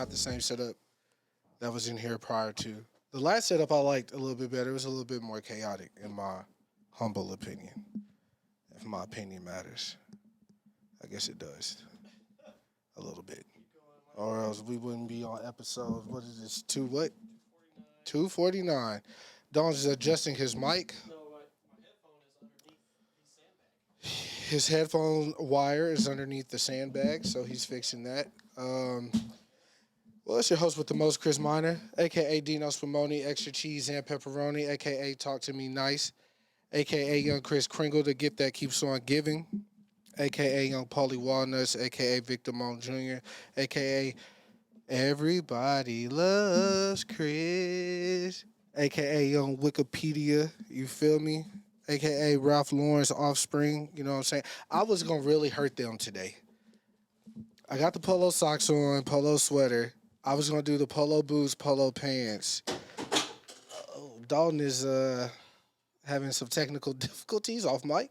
not the same setup that was in here prior to. The last setup I liked a little bit better. It was a little bit more chaotic, in my humble opinion. If my opinion matters, I guess it does. A little bit. Or else we wouldn't be on episode, what is this, 249. Don's adjusting his mic. No, my headphone is underneath the sandbag. His headphone wire is underneath the sandbag, so he's fixing that. Well, it's your host with the most, Chris Minor, a.k.a. Dino Spumoni, extra cheese and pepperoni, a.k.a. Talk to Me Nice, a.k.a. Young Chris Kringle, the gift that keeps on giving, a.k.a. Young Paulie Walnuts, a.k.a. Victor Moan Jr., a.k.a. Everybody Loves Chris, a.k.a. Young Wikipedia, you feel me? A.k.a. Ralph Lauren's offspring, you know what I'm saying? I was going to really hurt them today. I got the polo socks on, polo sweater. I was going to do the polo boots, polo pants. Dalton is having some technical difficulties off mic.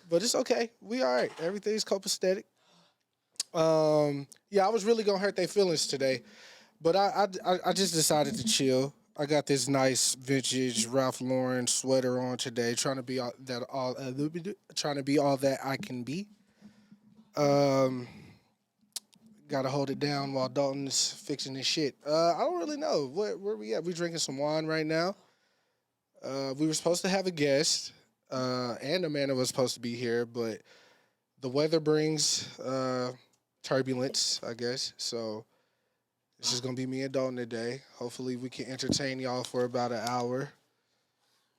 But it's okay. We all right. Everything's copacetic. Yeah, I was really going to hurt their feelings today. But I just decided to chill. I got this nice vintage Ralph Lauren sweater on today, trying to be all that I can be. Got to hold it down while Dalton's fixing his shit. I don't really know where we at. We drinking some wine right now. We were supposed to have a guest, and Amanda was supposed to be here, but the weather brings turbulence, I guess. So it's just gonna be me and Dalton today. Hopefully, we can entertain y'all for about an hour.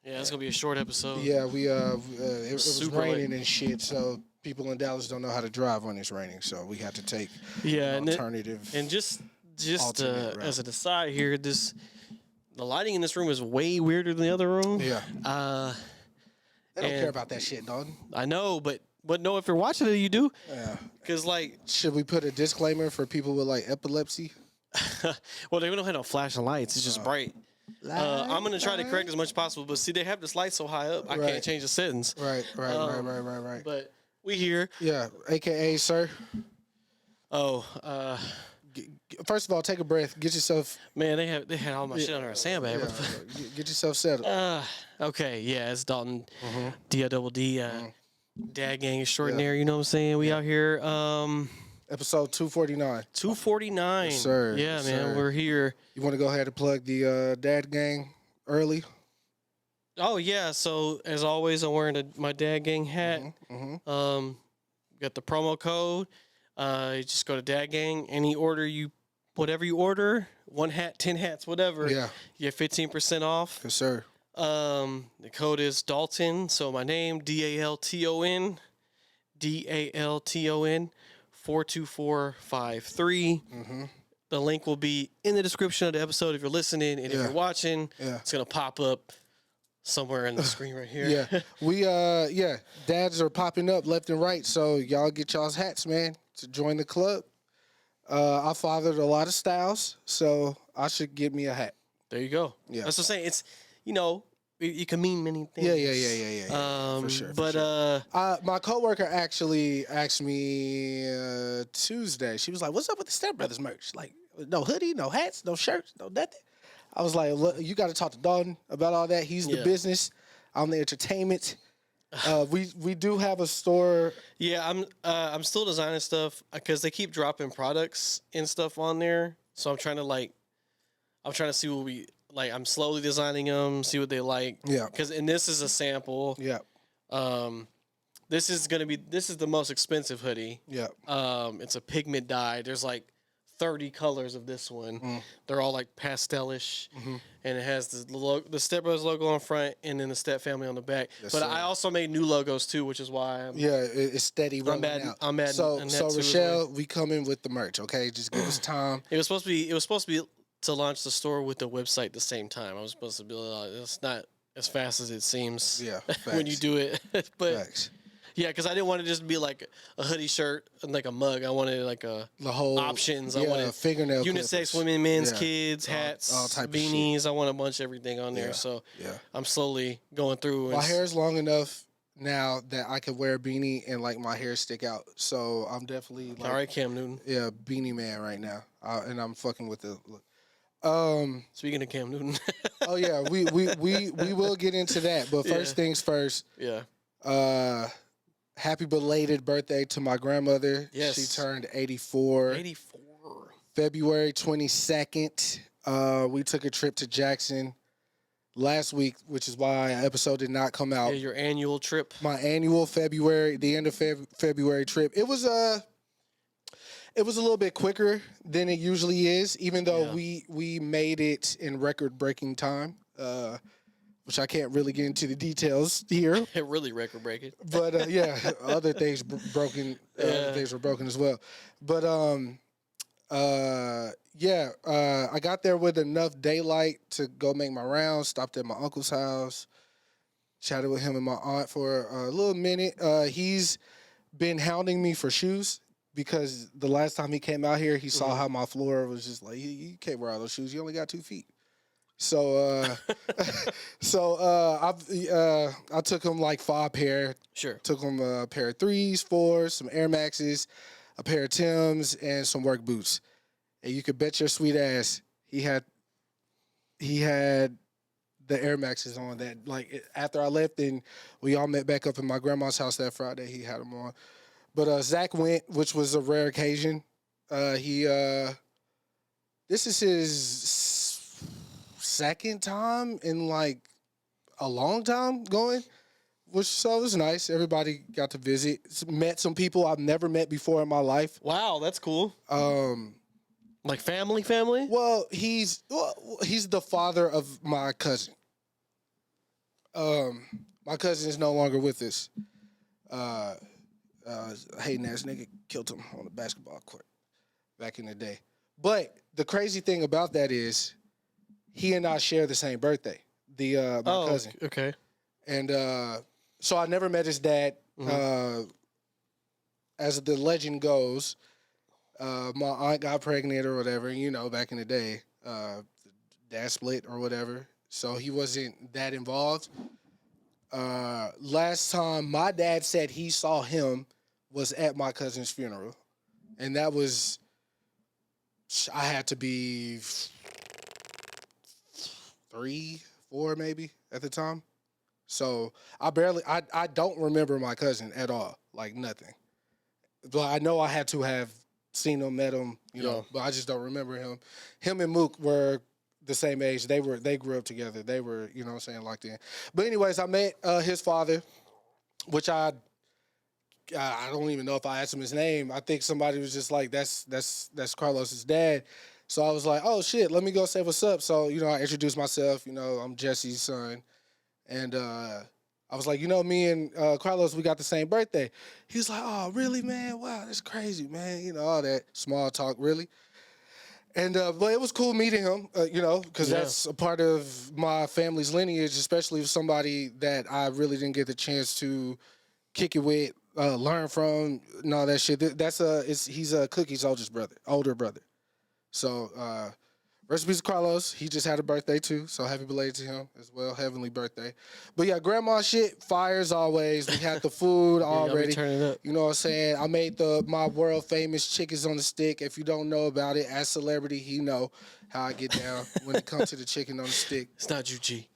Yeah, it's gonna be a short episode. Yeah, it was raining and shit, so people in Dallas don't know how to drive when it's raining, so we had to take an alternative. And just as an aside here, the lighting in this room is way weirder than the other room. Yeah. They don't care about that shit, dog. I know, but no, if you're watching it, you do. Yeah. Because should we put a disclaimer for people with like epilepsy? Well, they don't have no flashing lights. It's just bright. I'm gonna try to correct as much as possible, but see, they have this light so high up, I can't change the settings. Right. But we here. Yeah, AKA sir. First of all, take a breath. Get yourself. Man, they had all my shit under a sandbag. Yeah, get yourself settled. Okay, yeah, it's Dalton, D-O-double-D, Dad Gang Extraordinary. You know what I'm saying? We out here. Episode 249. 249. Yes, sir. Yeah, yes, man, sir. we're here. You want to go ahead and plug the Dad Gang early? Oh yeah. So as always, I'm wearing my Dad Gang hat. Got the promo code. You just go to Dad Gang. Whatever you order, 1 hat, 10 hats, whatever. Yeah. You get 15% off. Yes, sir. The code is Dalton. So my name, DALTON, 42453. The link will be in the description of the episode if you're listening, and if you're watching, it's gonna pop up somewhere in the screen right here. Yeah. Dads are popping up left and right, so y'all get y'all's hats, man, to join the club. I fathered a lot of styles, so I should get me a hat. There you go. Yeah, that's what I'm saying. It's it can mean many things. Yeah. For sure. My coworker actually asked me Tuesday. She was like, "What's up with the StepBrothers merch? Like, no hoodie, no hats, no shirts, no nothing." I was like, "Look, you got to talk to Dalton about all that. He's the business. I'm the entertainment." We do have a store. Yeah, I'm still designing stuff because they keep dropping products and stuff on there. So I'm trying to see what we. Like, I'm slowly designing them, see what they like. Yeah. And this is a sample. Yeah. This is the most expensive hoodie. Yeah. It's a pigment dye. There's like 30 colors of this one. They're all like pastelish, and it has the StepBrothers logo on front, and then the Step Family on the back. Yes, but sir. I also made new logos too, which is why it's steady rolling out. I'm adding. So Rochelle, we come in with the merch. Okay, just give us time. It was supposed to be to launch the store with the website at the same time. I was supposed to be it's not as fast as it seems when you do it. But facts. Yeah, because I didn't want to just be like a hoodie shirt and like a mug. I wanted like the whole options. I wanted fingernail unisex, clippers. women, men's, kids, hats, all type beanies. of shit. I want a bunch of everything on there. So I'm slowly going through. My hair's long enough. now that I can wear a beanie and like my hair stick out. So I'm definitely like, All right, Cam Newton. yeah, beanie man right now, and I'm fucking with the look. Speaking of Cam Newton. Oh yeah, we will get into that, but first Yeah. things first. Yeah. Happy belated birthday to my grandmother. Yes. She turned 84. 84. February 22nd. We took a trip to Jackson last week, which is why an episode did not come out. Yeah, your annual trip. My annual February, the end of February trip. It was a little bit quicker than it usually is, even though we made it in record-breaking time, which I can't really get into the details here. It really record breaking. But yeah, other things broken. Other things were broken as well. But I got there with enough daylight to go make my rounds. Stopped at my uncle's house, chatted with him and my aunt for a little minute. He's been hounding me for shoes because the last time he came out here, he saw how my floor was just like, you can't wear all those shoes. You only got 2 feet. So, I took him like 5 pair. Sure. Took him a pair of 3s, 4s, some Air Maxes, a pair of Timbs, and some work boots. And you could bet your sweet ass he had the Air Maxes on that. Like after I left and we all met back up in my grandma's house that Friday, he had them on. But Zach went, which was a rare occasion. This is his second time in like a long time going, which so it was nice. Everybody got to visit. Met some people I've never met before in my life. Wow, that's cool. Like family? Well, he's the father of my cousin. My cousin is no longer with us. Hating ass nigga killed him on the basketball court back in the day. But the crazy thing about that is he and I share the same birthday. My cousin. Okay. And so I never met his dad. As the legend goes, my aunt got pregnant or whatever, back in the day. Dad split or whatever. So he wasn't that involved. Last time my dad said he saw him was at my cousin's funeral. And that was, I had to be 3, 4 maybe at the time. So I don't remember my cousin at all, like nothing. But I know I had to have seen him, met him, but I just don't remember him. Him and Mook were the same age. They grew up together. They were, locked in. But anyways, I met his father, which I don't even know if I asked him his name. I think somebody was just like, that's Carlos's dad. So I was like, oh shit, let me go say what's up. So, I introduced myself, I'm Jesse's son. And I was like, me and Carlos, we got the same birthday. He was like, oh, really, man? Wow, that's crazy, man. All that small talk, really. And but it was cool meeting him, because that's a part of my family's lineage, especially with somebody that I really didn't get the chance to kick it with, learn from, and all that shit. He's Cookie's older brother. So rest in peace, Carlos. He just had a birthday too, so happy belated to him as well. Heavenly birthday. But yeah, grandma shit fires always. We had the food already. Turn it up. You know what I'm saying? I made my world famous chickens on the stick. If you don't know about it, as celebrity, he know how I get down when it comes to the chicken on the stick. It's not you, G.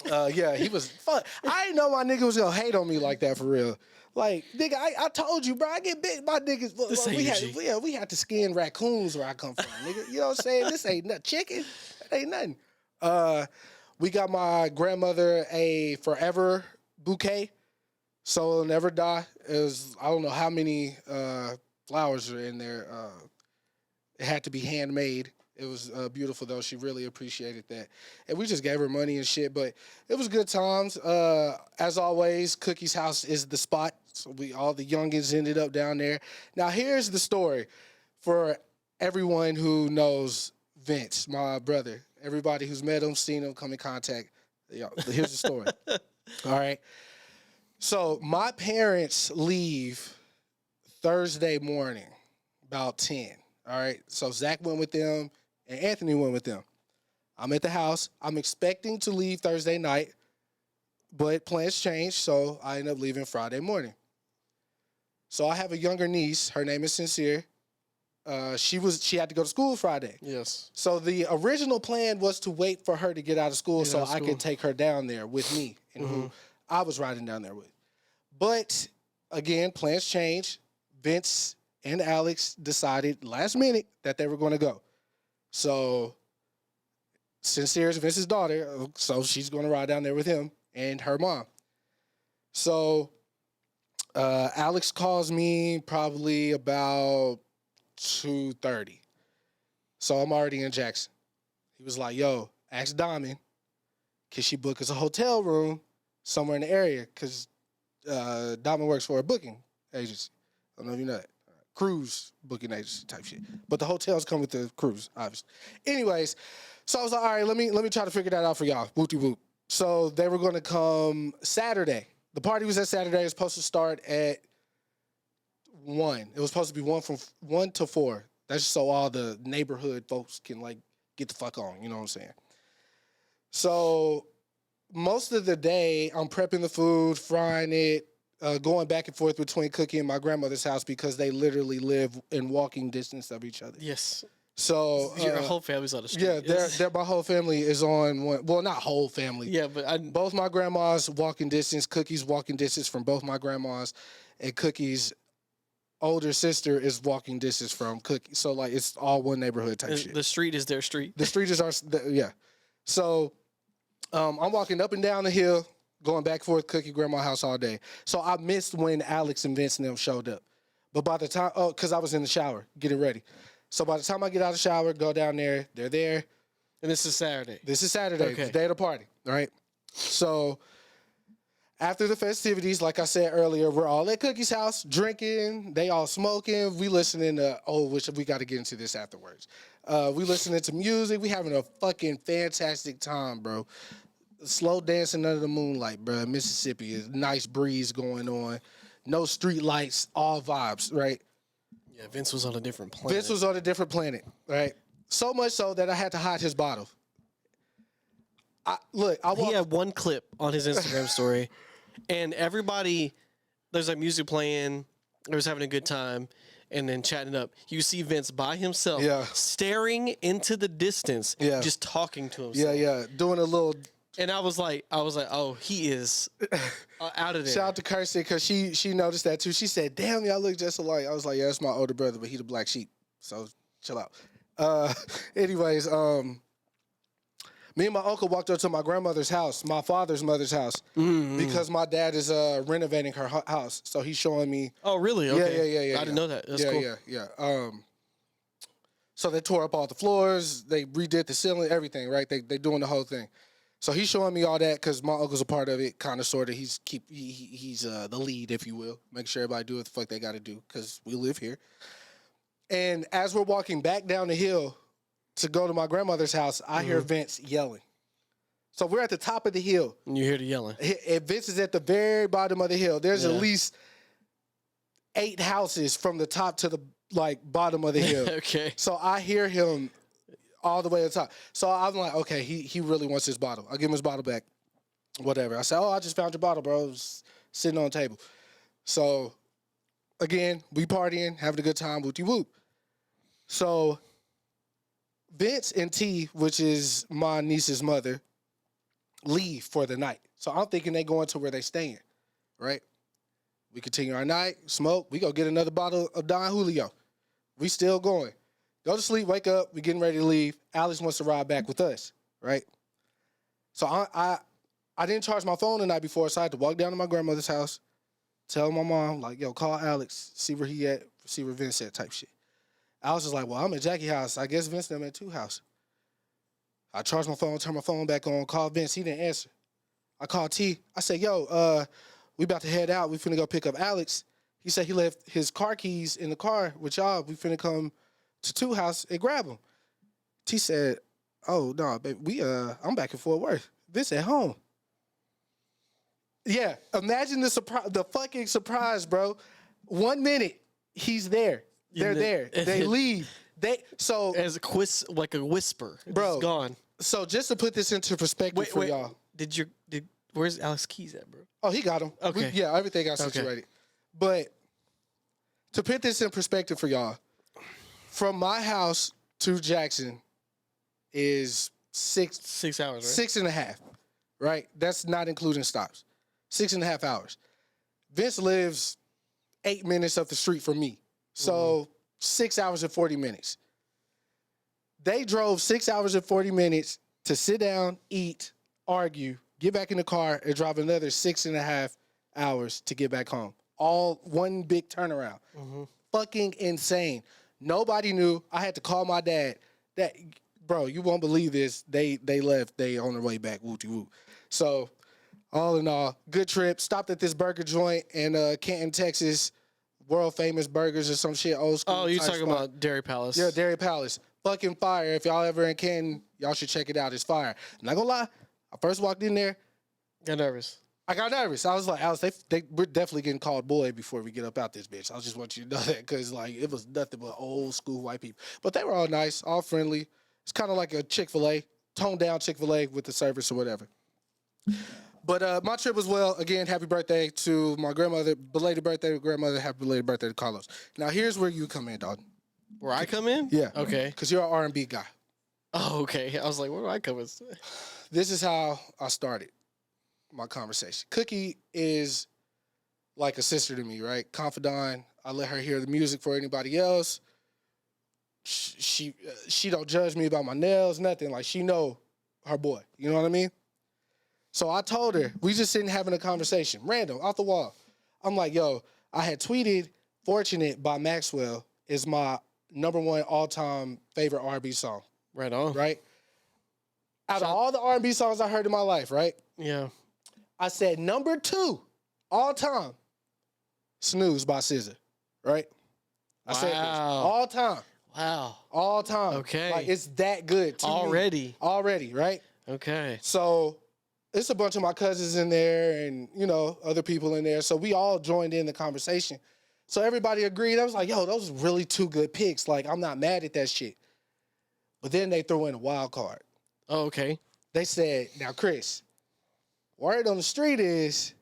Yeah, he was fun. I didn't know my nigga was gonna hate on me like that for real. Like, nigga, I told you, bro. I get big. My niggas. We had to skin raccoons where I come from, nigga. You know what I'm saying? This ain't nothing. Chicken. That ain't nothing. We got my grandmother a forever bouquet, so it'll never die. It was, I don't know how many flowers are in there. It had to be handmade. It was beautiful, though. She really appreciated that. And we just gave her money and shit, but it was good times. As always, Cookie's house is the spot. So all the youngins ended up down there. Now, here's the story for everyone who knows Vince, my brother. Everybody who's met him, seen him, come in contact. Here's the story. All right. So my parents leave Thursday morning, about 10. All right. So Zach went with them and Anthony went with them. I'm at the house. I'm expecting to leave Thursday night. but plans changed, so I ended up leaving Friday morning. So I have a younger niece. Her name is Sincere. She had to go to school Friday. Yes. So the original plan was to wait for her to get out of school Get so out of I school. could take her down there with me and who I was riding down there with. But again, plans changed. Vince and Alex decided last minute that they were going to go. So Sincere is Vince's daughter, so she's going to ride down there with him and her mom. So Alex calls me probably about 2:30. So I'm already in Jackson. He was like, yo, ask Diamond, can she book us a hotel room somewhere in the area? Because Diamond works for a booking agency. I don't know if you know that. Cruise booking agency type shit. But the hotels come with the cruise, obviously. Anyways, so I was like, all right, let me try to figure that out for y'all. Whoopty whoop. So they were going to come Saturday. The party was at Saturday. It was supposed to start at 1. It was supposed to be 1 to 4. That's just so all the neighborhood folks can like get the fuck on. You know what I'm saying? So most of the day, I'm prepping the food, frying it, going back and forth between Cookie and my grandmother's house because they literally live in walking distance of each other. Yes. So Your whole family's on the street. yeah, my whole family is on one. Well, not whole family. Yeah, but Both my grandmas walking distance. Cookie's walking distance from both my grandmas, and Cookie's older sister is walking distance from Cookie. So like it's all one neighborhood type shit. the street is their street. The street is yeah. So I'm walking up and down the hill, going back and forth Cookie grandma's house all day. So I missed when Alex and Vince and them showed up. But by the time, because I was in the shower getting ready. So by the time I get out of the shower, go down there, they're there. And this is Saturday. This is Saturday, Okay. the day of the party, right? So after the festivities, like I said earlier, we're all at Cookie's house, drinking. They all smoking. We listening to, which we got to get into this afterwards. We listening to music. We having a fucking fantastic time, bro. Slow dancing under the moonlight, bro. Mississippi is nice breeze going on. No street lights, all vibes, right? Yeah, Vince was on a different planet. Vince was on a different planet, right? So much so that I had to hide his bottle. He had one clip on his Instagram story, and everybody, there's like music playing, they was having a good time, and then chatting up. You see Vince by himself, staring into the distance, just talking to himself. Yeah, doing a little. And I was like, oh, he is out of there. Shout out to Kirsty because she noticed that too. She said, "Damn, y'all look just alike." I was like, "Yeah, that's my older brother, but he the black sheep." So chill out. Anyways, me and my uncle walked up to my grandmother's house, my father's mother's house, because my dad is renovating her house. So he's showing me. Oh, really? Okay. Yeah. I didn't know that. That's cool. Yeah. So they tore up all the floors, they redid the ceiling, everything. Right? They doing the whole thing. So he's showing me all that because my uncle's a part of it, kind of, sort of. He's the lead, if you will. Make sure everybody do what the fuck they got to do because we live here. And as we're walking back down the hill to go to my grandmother's house, I hear Vince yelling. So we're at the top of the hill. And you hear the yelling. And Vince is at the very bottom of the hill. There's at least 8 houses from the top to the bottom of the hill. Okay. So I hear him all the way to the top. So I'm like, okay, he really wants his bottle. I'll give him his bottle back. Whatever. I said, I just found your bottle, bro. It was sitting on the table. So, again, we partying, having a good time, whoopty whoop. So, Vince and T, which is my niece's mother, leave for the night. So I'm thinking they going to where they staying, right? We continue our night, smoke. We go get another bottle of Don Julio. We still going. Go to sleep, wake up, we getting ready to leave. Alex wants to ride back with us, right? So I didn't charge my phone the night before, so I had to walk down to my grandmother's house, tell my mom, like, yo, call Alex, see where he at, see where Vince at type shit. Alex was like, well, I'm at Jackie's house. I guess Vince and them at 2 house. I charged my phone, turned my phone back on, called Vince. He didn't answer. I called T. I said, yo, we about to head out. We finna go pick up Alex. He said he left his car keys in the car with y'all. We finna come to 2 house and grab him. T said, oh, no, baby, I'm back in Fort Worth. Vince at home. Yeah, imagine the fucking surprise, bro. 1 minute, he's there. They're there. They leave. So as like a whisper, bro, it's gone. So just to put this into perspective for y'all, Where's Alex Keys at, bro? Oh, he got him. Okay. Yeah, everything got Okay. situated. But to put this in perspective for y'all, from my house to Jackson is 6 hours, right? 6.5, right? That's not including stops. 6.5 hours. Vince lives 8 minutes up the street from me. So 6 hours and 40 minutes. They drove 6 hours and 40 minutes to sit down, eat, argue, get back in the car, and drive another 6.5 hours to get back home. All one big turnaround. Fucking insane. Nobody knew. I had to call my dad. Bro, you won't believe this. They left. They on their way back. Wooty woo. So, all in all, good trip. Stopped at this burger joint in Canton, Texas. World famous burgers or some shit. Old school. Oh, you're type talking spot. about Dairy Palace. Yeah, Dairy Palace. Fucking fire. If y'all ever in Canton, y'all should check it out. It's fire. I'm not gonna lie. I first walked in there. Got nervous. I got nervous. I was like, we're definitely getting called boy before we get up out this bitch. I just want you to know that because like it was nothing but old school white people. But they were all nice, all friendly. It's kind of like a Chick-fil-A, toned down Chick-fil-A with the service or whatever. But my trip was well. Again, happy birthday to my grandmother. Belated birthday to grandmother. Happy belated birthday to Carlos. Now here's where you come in, dog. Where I come in? Yeah. Okay. Because you're an R&B guy. Oh, okay. I was like, where do I come in? This is how I started my conversation. Cookie is like a sister to me, right? Confidant. I let her hear the music for anybody else. She don't judge me about my nails, nothing. Like she know her boy. You know what I mean? So I told her, we just sitting having a conversation, random, off the wall. I'm like, yo, I had tweeted Fortunate by Maxwell is my #1 all-time favorite R&B song, Right on. right? Out of all the R&B songs I heard in my life, right? Yeah. I said #2 all time, Snooze by SZA, right? I said this, Wow. all time, Wow. all time. Okay. Like it's that good to me. Already, right? Okay. So it's a bunch of my cousins in there and, you know, other people in there. So we all joined in the conversation. So everybody agreed. I was like, yo, those are really 2 good picks. Like, I'm not mad at that shit. But then they threw in a wild card. Oh, okay. They said, now, Chris, word on the street is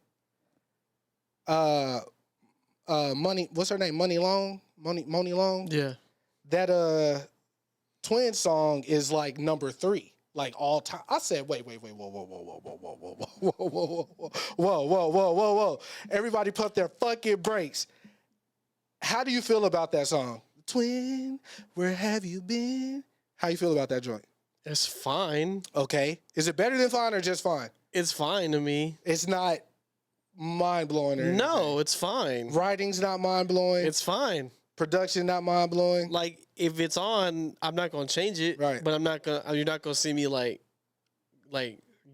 Money, what's her name? Money Long? Money Long? Yeah. That Twin song is like #3. Like all time. I said, wait, whoa. Everybody put their fucking brakes. How do you feel about that song? Twin, where have you been? How you feel about that joint? It's fine. Okay. Is it better than fine or just fine? It's fine to me. It's not mind-blowing or anything. No, it's fine. Writing's not mind-blowing. It's fine. Production not mind-blowing. Like if it's on, I'm not gonna change it. Right. But you're not gonna see me like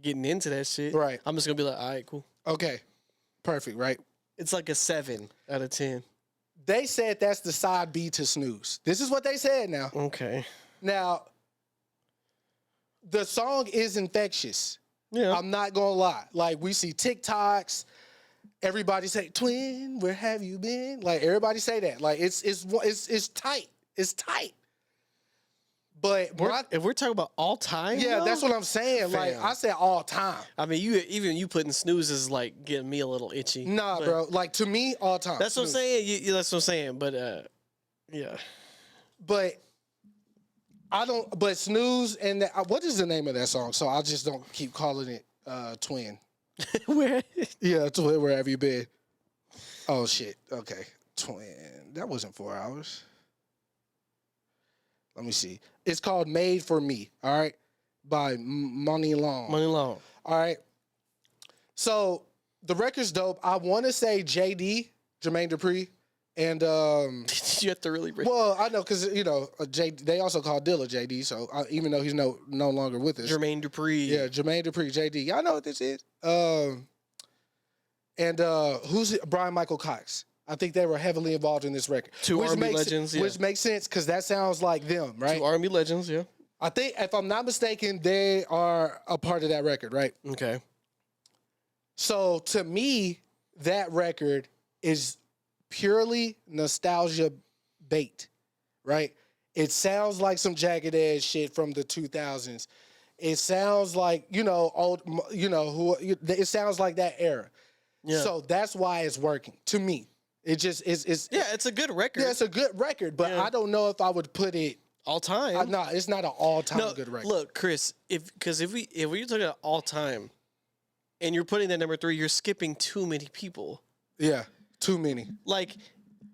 getting into that shit. Right. I'm just gonna be like, all right, cool. Okay. Perfect, right? It's like a 7 out of 10. They said that's the side B to Snooze. This is what they said now. Okay. Now, the song is infectious. Yeah. I'm not gonna lie. Like we see TikToks, everybody say, "Twin, where have you been?" Like everybody say that. Like it's tight. It's tight. But if we're talking about all time, yeah, though, that's what I'm saying. Like Fam. I said, all time. I mean, you putting snooze is like getting me a little itchy. Nah, but bro. Like to me, all time. That's what I'm Snooze. saying. That's what I'm saying. But yeah. But I don't. But Snooze and what is the name of that song? So I just don't keep calling it Twin. Where? Yeah, Twin. Where have you been? Oh shit. Okay, Twin. That wasn't 4 hours. Let me see. It's called "Made for Me." All right, by Money Long. Money Long. All right. So the record's dope. I want to say JD, Jermaine Dupri, and You have to really. well, I know because you know they also call Dilla JD. So even though he's no longer with us, Jermaine Dupri. yeah, Jermaine Dupri, JD. Y'all know what this is. And who's it? Brian Michael Cox. I think they were heavily involved in this record. Two R&B legends, yeah. Which makes sense because that sounds like them, right? Two R&B legends, yeah. I think, if I'm not mistaken, they are a part of that record, right? Okay. So to me, that record is purely nostalgia bait, right? It sounds like some Jagged Edge shit from the 2000s. it sounds like, old, it sounds like that era. Yeah. So that's why it's working to me. It just is. Yeah, it's a good record. Yeah, it's a good record, but I don't know if I would put it all time. no, it's not an all-time good record. Look, Chris, if we're talking about all time, and you're putting that number 3, you're skipping too many people. Yeah, too many. Like,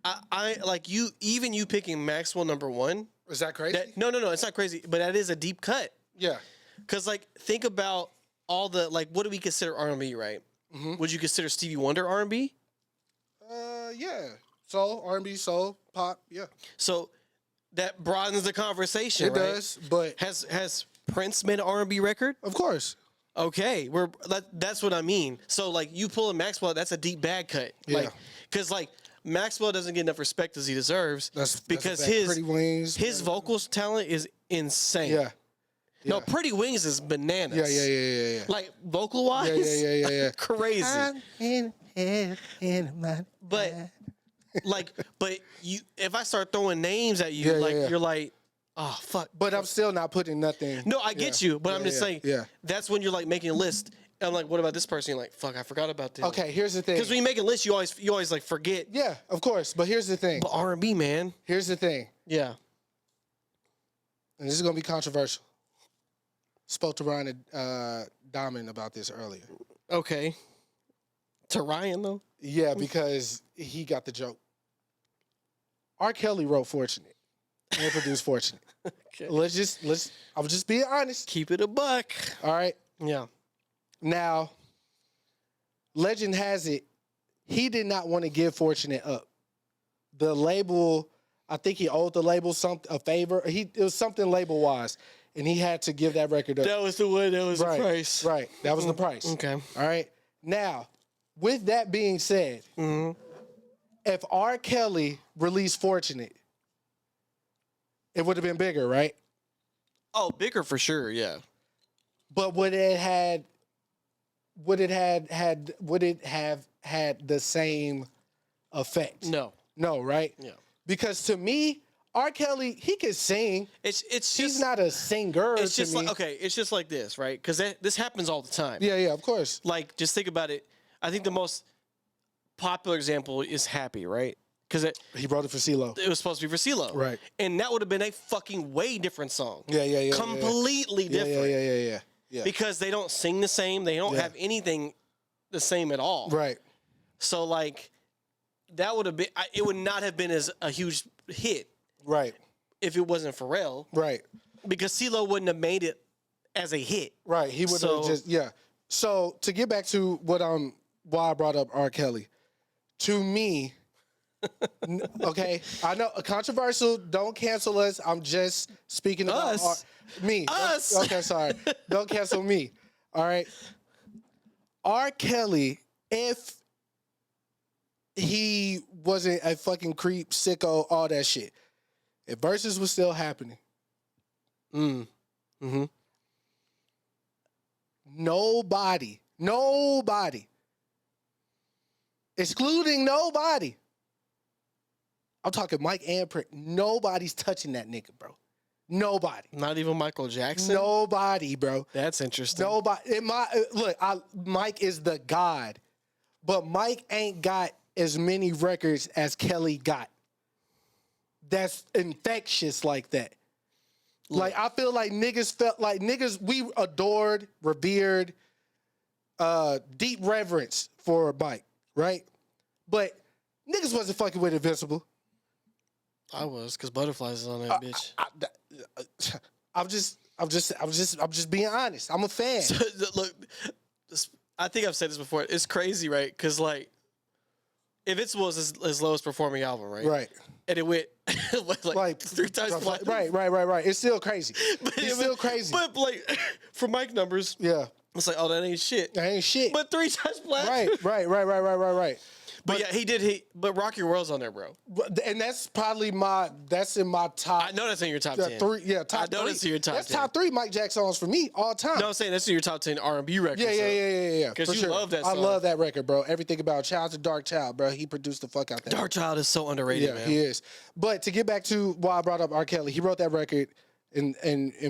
I like you. Even you picking Maxwell number 1. Is that crazy? No, it's not crazy, but that is a deep cut. Yeah. Because like, think about all the like, what do we consider R&B, right? Mm-hmm. Would you consider Stevie Wonder R&B? Yeah. Soul, R&B, soul, pop. Yeah. So that broadens the conversation. It right? does, but has Prince made an R&B record? of course. Okay, that's what I mean. So like, you pull a Maxwell, that's a deep bag cut. Yeah. Like, because like Maxwell doesn't get enough respect as he deserves. That's because a fact. Pretty Wings. his vocals talent is insane. Yeah. No, Pretty Wings is bananas. Yeah. Like vocal wise, Yeah. crazy. But but you, if I start throwing names at you, you're like, oh fuck. But I'm still not putting nothing. No, I get you, but I'm just saying. Yeah. That's when you're like making a list. I'm like, what about this person? You're like, fuck, I forgot about this. Okay, here's the thing. Because when you make a list, you always like forget. Yeah, of course. But here's the thing. But R&B, man. Here's the thing. Yeah. And this is gonna be controversial. Spoke to Ryan Diamond about this earlier. Okay. To Ryan though. Yeah, because he got the joke. R. Kelly wrote "Fortunate" and produced "Fortunate." Okay. I'm just being honest. Keep it a buck. All right. Yeah. Now, legend has it, he did not want to give "Fortunate" up. The label, I think he owed the label a favor. It was something label wise, and he had to give that record up. That was the one. That was the price. Right. That was the price. Okay. All right. Now, with that being said, if R. Kelly released "Fortunate," it would have been bigger, right? Oh, bigger for sure. Yeah. But would it have had the same effect? No. No, right? Yeah. Because to me, R. Kelly, he can sing. It's He's just not a singer. It's just to me. like, okay. It's just like this, right? Because this happens all the time. Yeah, of course. Like, just think about it. I think the most popular example is "Happy," right? Because He wrote it for CeeLo. it was supposed to be for CeeLo, Right. And that would have been a fucking way different song. Yeah. Completely different. Yeah. Because they don't sing the same. They don't have anything the same at all. Right. So like, that would have been. It would not have been as a huge hit Right. if it wasn't Pharrell. Right. Because CeeLo wouldn't have made it as a hit. Right. He would have just So to get back to why I brought up R. Kelly, to me, okay, I know controversial. Don't cancel us. I'm just speaking about Us. Me. Us. Okay, sorry. Don't cancel me. All right. R. Kelly, if he wasn't a fucking creep, sicko, all that shit, if verses was still happening, nobody, excluding nobody, I'm talking Mike and Prince, nobody's touching that nigga, bro. Nobody. Not even Michael Jackson. Nobody, bro. That's interesting. Nobody. Mike is the god, but Mike ain't got as many records as Kelly got. That's infectious like that. Like, I feel like niggas felt like we adored, revered, deep reverence for Mike, right? But niggas wasn't fucking with Invincible. I was, because Butterflies is on that bitch. I'm just being honest. I'm a fan. Look, I think I've said this before. It's crazy, right? Because like, Invincible is his lowest performing album, right? Right. And it went like 3 times platinum. Right. It's still crazy. It's still crazy. But like, for Mike numbers, yeah, it's like, oh, that ain't shit. That ain't shit. But 3 times platinum. Right. But yeah, he did. But Rock Your World's on there, bro. And that's probably that's in my top. I know that's in your top 10. Top I know 3. that's in your top 10. That's top 3 Mike Jack songs for me all time. No, I'm saying that's in your top 10 R&B records. Yeah. Because you love that song. I love that record, bro. Everything about Child to Dark Child, bro. He produced the fuck out that. Dark Child is so underrated, man. He is. But to get back to why I brought up R. Kelly, he wrote that record, and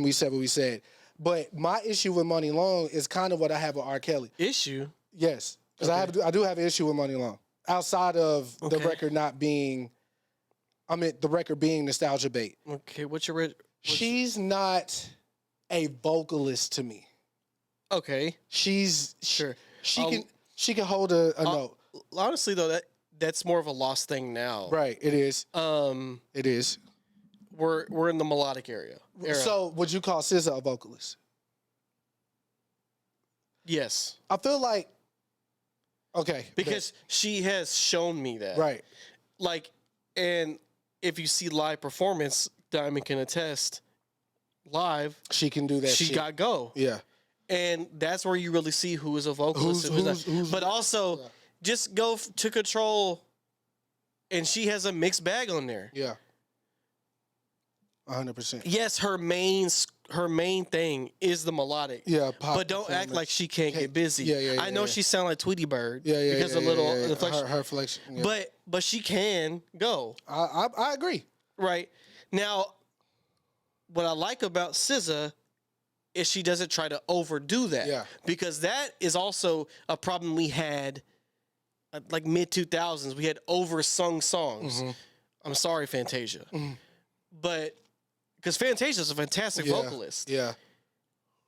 we said what we said. But my issue with Money Long is kind of what I have with R. Kelly. Issue? Yes, because Okay. I do have an issue with Money Long. Outside of the record not being, the record being nostalgia bait. Okay, She's not a vocalist to me. Okay. Sure. She can hold a note. Honestly, though, that's more of a lost thing now. Right. It is. It is. We're in the melodic era. So would you call SZA a vocalist? Yes. I feel like. Okay. Because she has shown me that. Right. Like, and if you see live performance, Diamond can attest. Live, she can do that. She got go. Yeah. And that's where you really see who is a vocalist and who's not. But also, just go to Control, and she has a mixed bag on there. Yeah. 100%. Yes, her main thing is the melodic. Yeah, but don't act like she can't get busy. Yeah, I know she sounds like Tweety Bird. Because a little inflection. Her flexion. Yeah. But she can go. I agree. Right now, what I like about SZA is she doesn't try to overdo that. Yeah. Because that is also a problem we had, like mid 2000s. We had oversung songs. Mm-hmm. I'm sorry, Fantasia, but. Because Fantasia is a fantastic vocalist. Yeah.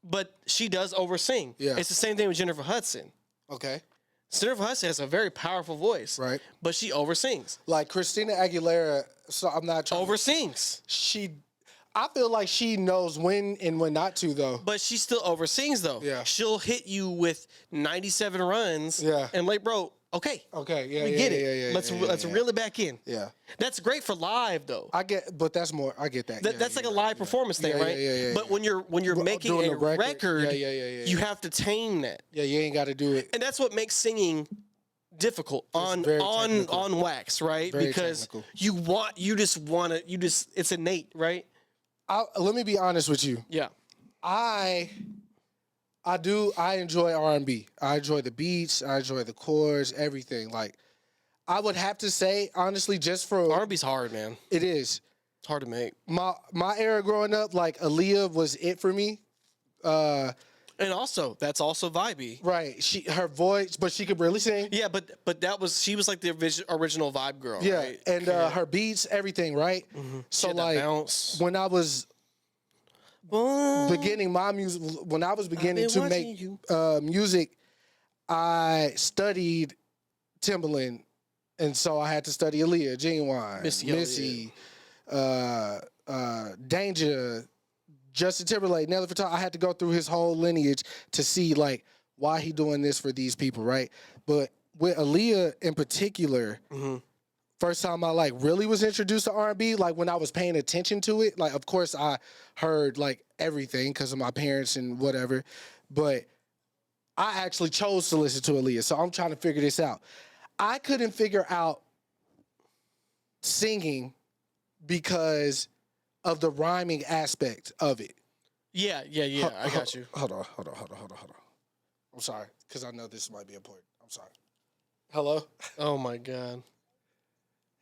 But she does oversing. Yeah. It's the same thing with Jennifer Hudson. Okay. Jennifer Hudson has a very powerful voice. Right. But she oversings. Like Christina Aguilera, so I'm not trying oversings. I feel like she knows when and when not to, though. But she still oversings, though. Yeah. She'll hit you with 97 runs. Yeah. And like, bro, okay. Yeah. We get it. Let's reel it back in. Yeah. That's great for live, though. I get that. That's like a live performance thing, right? Yeah. But when you're making a record, you have to tame that. Yeah, you ain't got to do it. And that's what makes singing difficult on wax, right? Very because technical. it's innate, right? Let me be honest with you. Yeah. I enjoy R&B. I enjoy the beats. I enjoy the chords, everything. Like, I would have to say, honestly, just for R&B's hard, man. It is. It's hard to make. My era growing up, like Aaliyah was it for me. And also, that's also vibey. Right. Her voice, but she could really sing. Yeah, but she was like the original vibe girl. Yeah, right? and her beats, everything, right? Mm-hmm. So like when I was beginning my music, when I was beginning to make music, I studied Timbaland, and so I had to study Aaliyah, Genuine, Missy, Danger, Justin Timberlake, Nelly Furtado. I had to go through his whole lineage to see like why he doing this for these people, right? But with Aaliyah in particular, first time I like really was introduced to R&B, like when I was paying attention to it, like of course I heard like everything because of my parents and whatever, but I actually chose to listen to Aaliyah. So I'm trying to figure this out. I couldn't figure out singing because of the rhyming aspect of it. Yeah, I got you. Hold on. I'm sorry, because I know this might be important. I'm sorry. Hello? Oh, my God.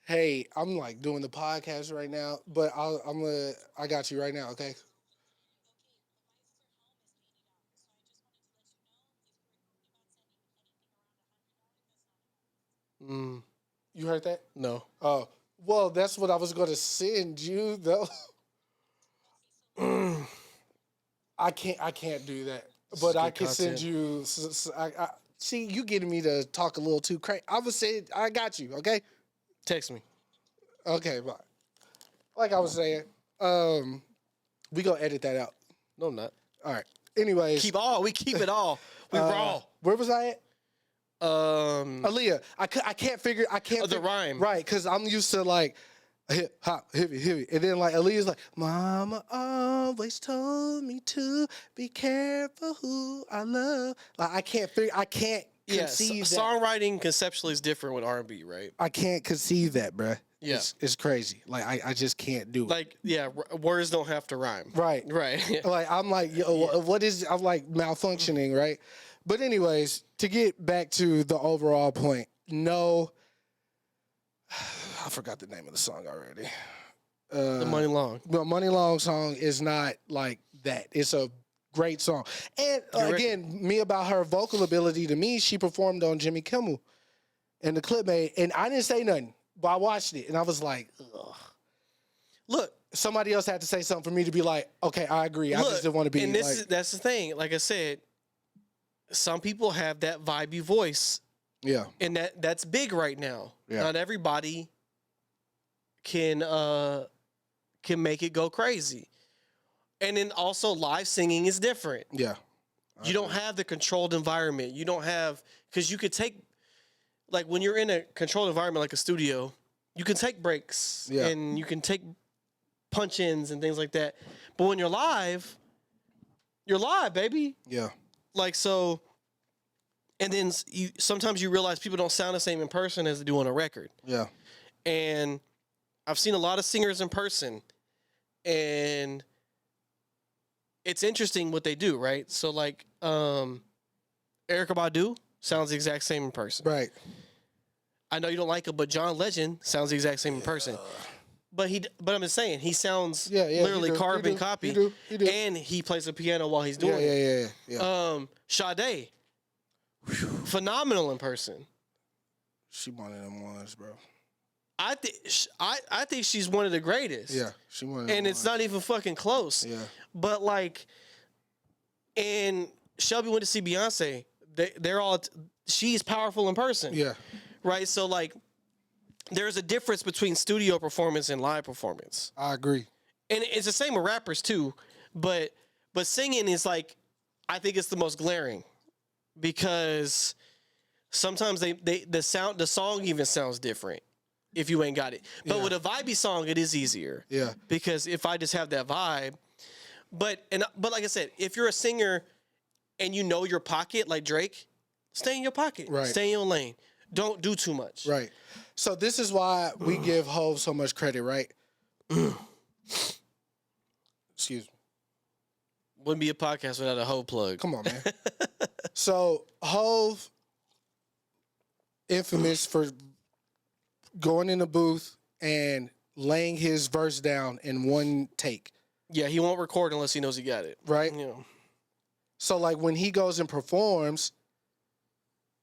Hey, I'm like doing the podcast right now, but I got you right now, okay? You heard that? No. Oh, well, that's what I was going to send you, though. I can't do that. But I can send you. I see you getting me to talk a little too crazy. I was saying I got you. Okay. Text me. Okay, bye. Like I was saying, we gonna edit that out. No, I'm not. All right. Anyways, we keep it all. We raw. Where was I at? Aaliyah. I can't figure the rhyme, right? Because I'm used to like hip hop, hippie, and then like Aaliyah's like, "Mama always told me to be careful who I love." Like I can't conceive that. Songwriting conceptually is different with R&B, right? I can't conceive that, bruh. Yeah, it's crazy. Like I just can't do it. Like words don't have to rhyme. Right. Like I'm like, what is? I'm like malfunctioning, right? But anyways, to get back to the overall point, no, I forgot the name of the song already. The Money Long. The Money Long song is not like that. It's a great song. And again, me about her vocal ability, to me, she performed on Jimmy Kimmel and the clip made, and I didn't say nothing, but I watched it and I was like, ugh. Look, somebody else had to say something for me to be like, okay, I agree. I just didn't want to be and that's the thing. Like I said, some people have that vibey voice. Yeah. And that's big right now. Yeah. Not everybody can make it go crazy. And then also live singing is different. Yeah. You don't have the controlled environment. You don't have, because you could take, like when you're in a controlled environment like a studio, you can take breaks and you can take punch-ins and things like that. But when you're live, baby. Yeah. Like, so, and then sometimes you realize people don't sound the same in person as they do on a record. Yeah. And I've seen a lot of singers in person, and it's interesting what they do, right? So, like, Erykah Badu sounds the exact same in person. Right. I know you don't like it, but John Legend sounds the exact same in person. But I'm just saying, he sounds literally carbon copy. He do. And he plays the piano while he's doing it. Yeah. Sade, phenomenal in person. She one of them ones, bro. I think she's one of the greatest. Yeah, she one of them and it's not even fucking close. Yeah. But like, and Shelby went to see Beyonce. They're all. She's powerful in person. Yeah. Right. So like, there's a difference between studio performance and live performance. I agree. And it's the same with rappers too, but singing is like, I think it's the most glaring, because sometimes the song even sounds different if you ain't got it. But with a vibey song, it is easier. Yeah. Because if I just have that vibe, but like I said, if you're a singer and you know your pocket, like Drake, stay in your pocket. Right. Stay in your lane. Don't do too much. Right. So this is why we give Hov so much credit, right? Excuse me. Wouldn't be a podcast without a Hov plug. Come on, man. So Hov, infamous for going in the booth and laying his verse down in one take. Yeah, he won't record unless he knows he got it. Right? Yeah. So like when he goes and performs,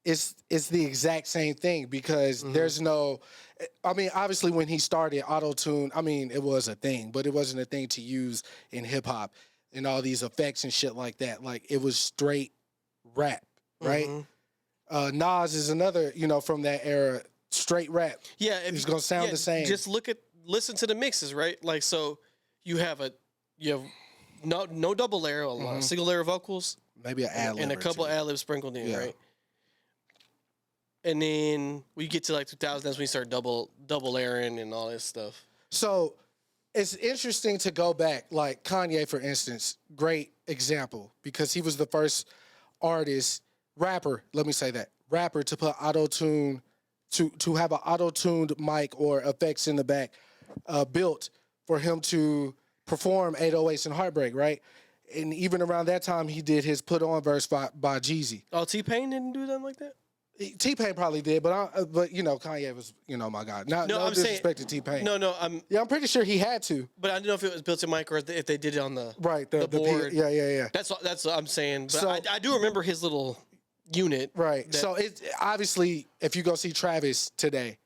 it's the exact same thing, because there's no, I mean, obviously when he started auto-tune, I mean, it was a thing, but it wasn't a thing to use in hip hop and all these effects and shit like that. Like, it was straight rap, right? Nas is another, from that era, straight rap. Yeah. It's going to sound the same. Just listen to the mixes, right? Like, so you have no double layer, a single layer vocals. Maybe an ad-lib and a couple ad-libs sprinkled in, right? And then we get to like 2000s when we start double layering and all this stuff. So it's interesting to go back, like Kanye, for instance, great example, because he was the first rapper to put auto-tune, to have an auto-tuned mic or effects in the back built for him to perform 808s and Heartbreak, right? And even around that time, he did his Put On verse by Jeezy. Oh, T-Pain didn't do that like that? T-Pain probably did, but Kanye was, my God. No disrespect to T-Pain. I'm pretty sure he had to. But I don't know if it was built in mic or if they did it on the the board. Yeah. That's what I'm saying. But so, I do remember his little unit. Right. So it obviously, if you go see Travis today,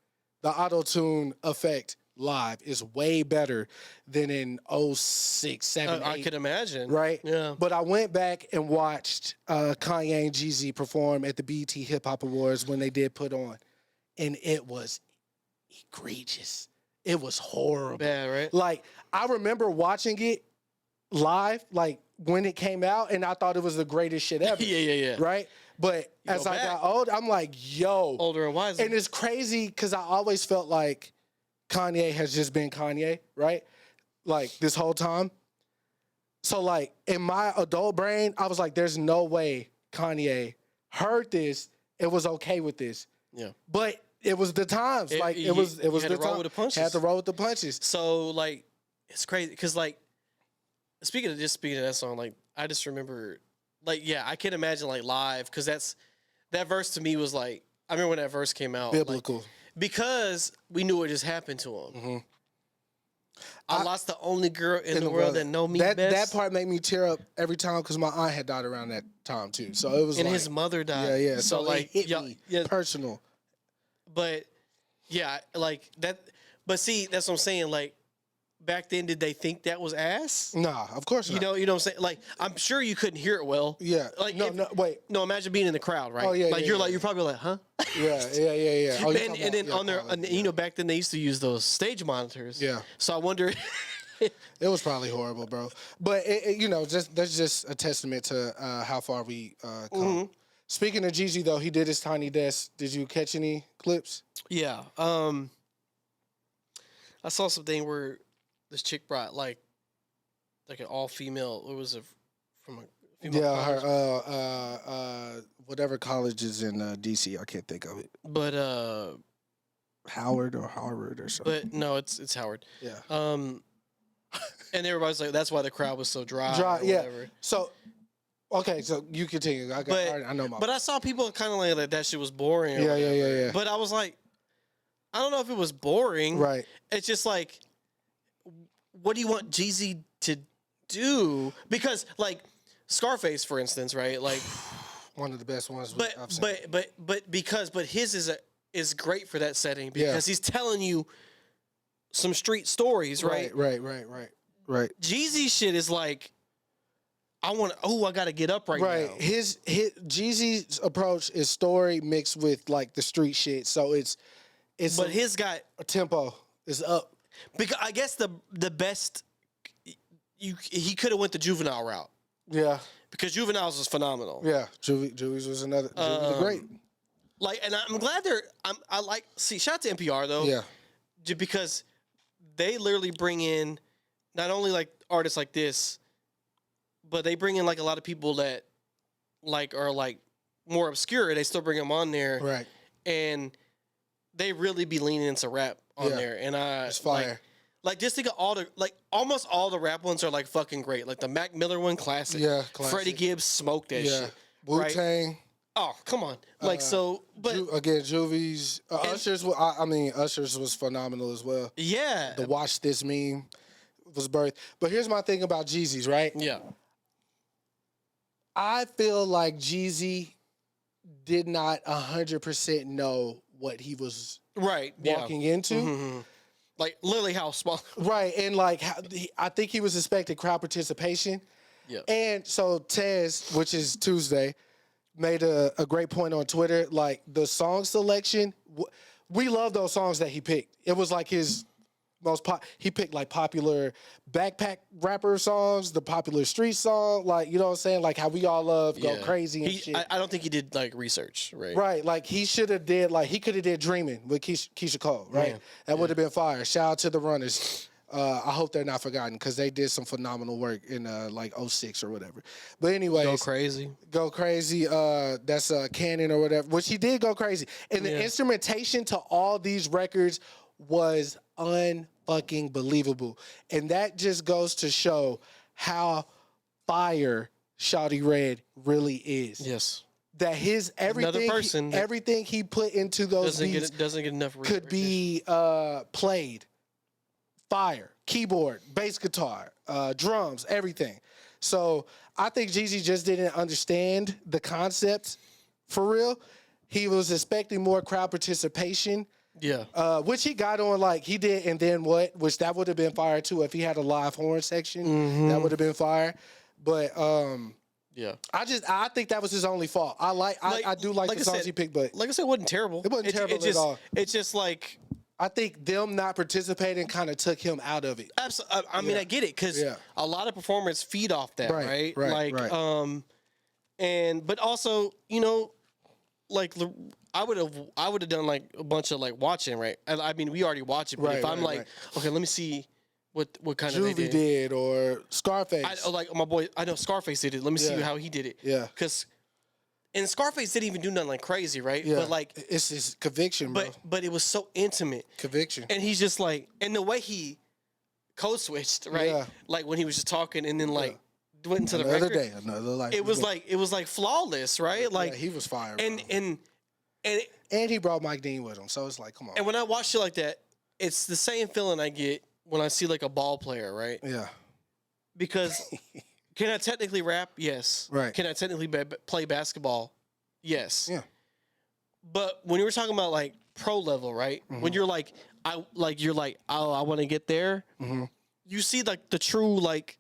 the auto-tune effect live is way better than in 06, 7, 8. I could imagine. Right? Yeah. But I went back and watched Kanye and Jeezy perform at the BET Hip Hop Awards when they did Put On. And it was egregious. It was horrible. Yeah, right? Like, I remember watching it live, like, when it came out, and I thought it was the greatest shit ever. Yeah. Right? But as I got old, I'm like, yo. Older and wiser. And it's crazy because I always felt like Kanye has just been Kanye, right? Like, this whole time. So, like, in my adult brain, I was like, there's no way Kanye heard this and was okay with this. Yeah. But it was the times. It was the time. Roll with the punches. Had to roll with the punches. So, like, it's crazy because, like, speaking of that song, like, I just remember, like, yeah, I can't imagine, like, live, because that verse to me was, like, I remember when that verse came out. Biblical. Like, because we knew what just happened to him. I lost the only girl in the world that know me that best. That part made me tear up every time because my aunt had died around that time too. So it was and like, his mother died. yeah, yeah. So, So like, it hit me personal. But yeah, like that. But see, that's what I'm saying. Like back then, did they think that was ass? Nah, of course not. You know what I'm saying? Like, I'm sure you couldn't hear it well. Yeah. Like, wait. No, imagine being in the crowd, right? Oh, yeah, Like, yeah, you're yeah, like, you're probably like, huh? Yeah. Oh, and then on their, you know, back then they used to use those stage monitors. Yeah. So I wonder. It was probably horrible, bro. But you know, that's just a testament to how far we come. Mm-hmm. Speaking of Jeezy, though, he did his Tiny Desk. Did you catch any clips? Yeah. I saw something where this chick brought like an all female. It was from a female. Yeah, college. her whatever college is in DC, I can't think of it. But Howard or Harvard or something. but no, it's Howard. Yeah. And everybody's like, that's why the crowd was so dry. Or yeah. whatever. So, okay, so you continue. I know my. But I saw people kind of like that shit was boring. Or Yeah. But I was like, I don't know if it was boring. Right. It's just like, what do you want Jeezy to do? Because like Scarface, for instance, right? Like one of the best ones. I've seen. But his is great for that setting because he's telling you some street stories, right? Right. Jeezy shit is like, I gotta get up right now. His Jeezy's approach is story mixed with like the street shit. So it's But his got a tempo is up. because I guess the best he could have went the Juvenile route. Yeah. Because Juvenile's was phenomenal. Yeah. Juvie's was another great. Like, and I'm glad shout out to NPR though. Yeah. Because they literally bring in not only like artists like this, but they bring in like a lot of people that like are like more obscure. They still bring them on there. Right. And they really be leaning into rap on there. And it's fire. Like just think of almost all the rap ones are like fucking great. Like the Mac Miller one, classic. Yeah, classic. Freddie Gibbs smoked that shit. Wu-Tang. Right? Oh, come on. Like but again, Juvie's Usher's. Usher's was phenomenal as well. Yeah. The Watch This meme was birthed. But here's my thing about Jeezy's, right? Yeah. I feel like Jeezy did not 100% know what he was walking into. Mm-hmm. Like literally how small. Right. And like I think he was expecting crowd participation. Yeah. And so Tez, which is Tuesday, made a great point on Twitter. Like the song selection, we love those songs that he picked. It was like his he picked like popular backpack rapper songs, the popular street song, like, you know what I'm saying? Like how we all love Go Crazy and shit. I don't think he did like research, right? Right. Like he should have did, like he could have did Dreaming with Keisha Cole, right? That would have been fire. Shout out to the Runners. I hope they're not forgotten because they did some phenomenal work in like 06 or whatever. But anyways. Go Crazy. That's Canon or whatever, which he did go crazy. And the instrumentation to all these records was unfucking believable. And that just goes to show how fire Shawty Red really is. Yes. That his everything he put into those beats doesn't get enough could be played. Fire, keyboard, bass guitar, drums, everything. So I think Jeezy just didn't understand the concept for real. He was expecting more crowd participation. Yeah. Which he got on like he did, and then what? Which that would have been fire too if he had a live horn section. That would have been fire. But yeah, I think that was his only fault. I do like the songs he picked, but like I said, it wasn't terrible. It wasn't terrible at all. It's just like I think them not participating kind of took him out of it. Absolutely. I mean, I get it because a lot of performers feed off that, right? Like, but also, you know, like I would have done like a bunch of like watching, right? I mean, we already watch it, but if I'm like, okay, let me see what kind of Juvie did or Scarface. Like my boy, I know Scarface did it. Let me see how he did it. Yeah, because. And Scarface didn't even do nothing like crazy, right? Yeah. But like it's his conviction, bro. But it was so intimate. Conviction. And he's just like, and the way he code switched, right? Yeah. Like when he was just talking and then like went into another the record. Day, another life. It was like flawless, right? Like he was fire. And he brought Mike Dean with him, so it's like, come on. And when I watch shit like that, it's the same feeling I get when I see like a ball player, right? Yeah. Because can I technically rap? Yes. Right. Can I technically play basketball? Yes. Yeah. But when you were talking about like pro level, right? When you're like, oh, I want to get there. You see like the true like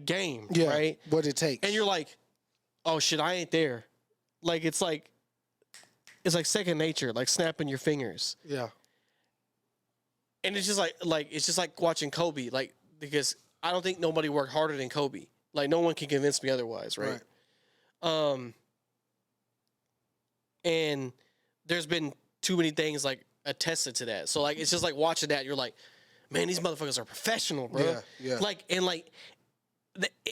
game, Yeah. right? What it takes. And you're like, oh shit, I ain't there. Like it's like second nature, like snapping your fingers. Yeah. And it's just like watching Kobe, like because I don't think nobody worked harder than Kobe. Like no one can convince me otherwise, right? And there's been too many things like attested to that. So like it's just like watching that, you're like, man, these motherfuckers are professional, bro. Yeah, yeah. Like and like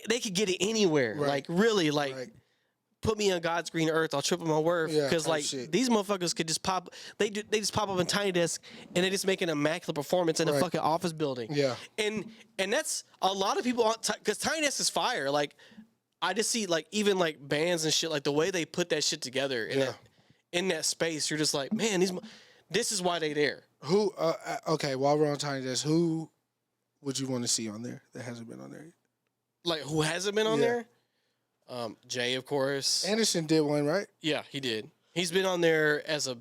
they could get it anywhere. Right. Like really, like Right. put me on God's green earth, I'll triple my worth. Yeah, Because type like shit. these motherfuckers could just pop. They just pop up in Tiny Desk and they just make an immaculate performance in a Right. fucking office building. Yeah. And that's a lot of people because Tiny Desk is fire. Like I just see like even like bands and shit, like the way they put that shit together in that space. You're just like, man, this is why they there. Who? Okay. While we're on Tiny Desk, who would you want to see on there that hasn't been on there yet? Like who hasn't been on there? Jay, of course. Anderson did one, right? Yeah, he did. He's been on there as a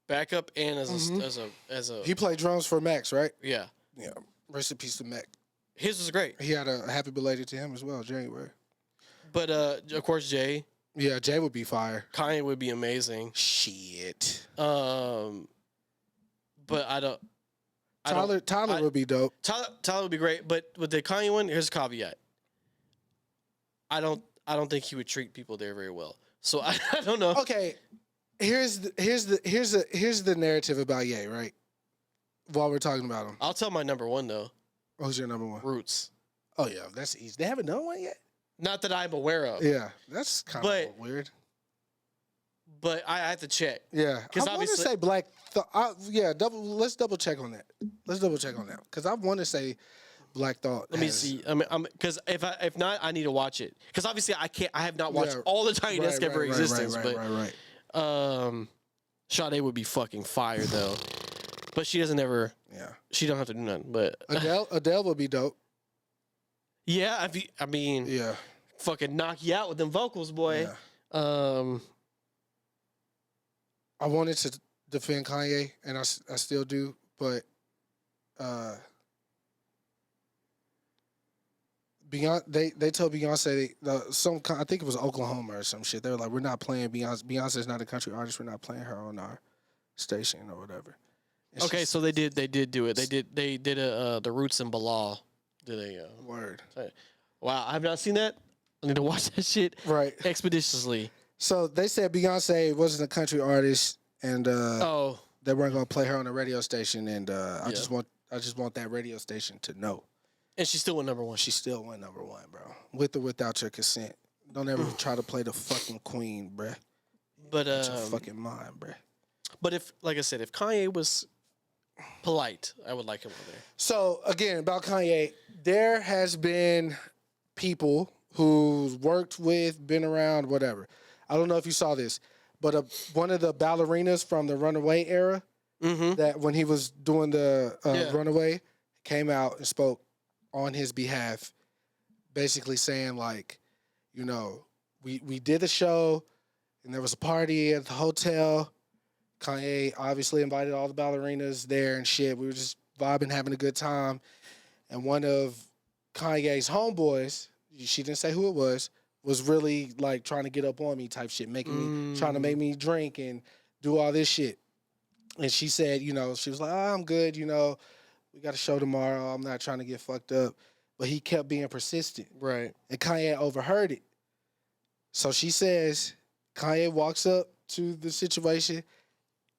backup and as a He played drums for Max, right? yeah. Yeah. Rest in peace to Mac. His was great. He had a happy belated to him as well, January. But of course Jay, Yeah, Jay would be fire. Kanye would be amazing. Shit. But Tyler would be dope. Tyler would be great, but with the Kanye one, here's a caveat. I don't think he would treat people there very well. So I don't know. Okay, here's the narrative about Ye, right? While we're talking about him, I'll tell my number one though. who's your number one? Roots. Oh yeah, that's easy. They haven't done one yet. Not that I'm aware of. Yeah, that's kind of weird. But I have to check. Yeah, I want to obviously- say Black. Let's double check on that. Because I want to say Black Thought. Let me see. I mean, because if not, I need to watch it. Because obviously, I can't. I have not watched all the Tiny Desk ever existence. Right. Sade would be fucking fire though. But she doesn't ever. Yeah. She don't have to do nothing. But Adele would be dope. yeah, I mean, Yeah. fucking knock you out with them vocals, boy. Yeah. I wanted to defend Kanye, and I still do, but Beyonce, they told Beyonce I think it was Oklahoma or some shit. They were like, we're not playing Beyonce. Beyonce's not a country artist. We're not playing her on our station or whatever. And Okay, so they did do it. They did the Roots and Bilal. Did a word. wow, I have not seen that. I need to watch that shit Right. expeditiously. So they said Beyonce wasn't a country artist, and Oh, they weren't gonna play her on a radio station. And I just want that radio station to know. and she still went number one. She still went number one, bro. With or without your consent. Don't ever try to play the fucking queen, bruh. But It's your fucking mind, bruh. but if, like I said, if Kanye was polite, I would like him on there. So again, about Kanye, there has been people who's worked with, been around, whatever. I don't know if you saw this, but one of the ballerinas from the Runaway era, that when he was doing the Runaway, came out and spoke on his behalf, basically saying like, you know, we did a show and there was a party at the hotel. Kanye obviously invited all the ballerinas there and shit. We were just vibing, having a good time. And one of Kanye's homeboys, she didn't say who it was really like trying to get up on me type shit, trying to make me drink and do all this shit. And she said, you know, she was like, oh, I'm good, you know, we got a show tomorrow. I'm not trying to get fucked up. But he kept being persistent. Right. And Kanye overheard it. So she says, Kanye walks up to the situation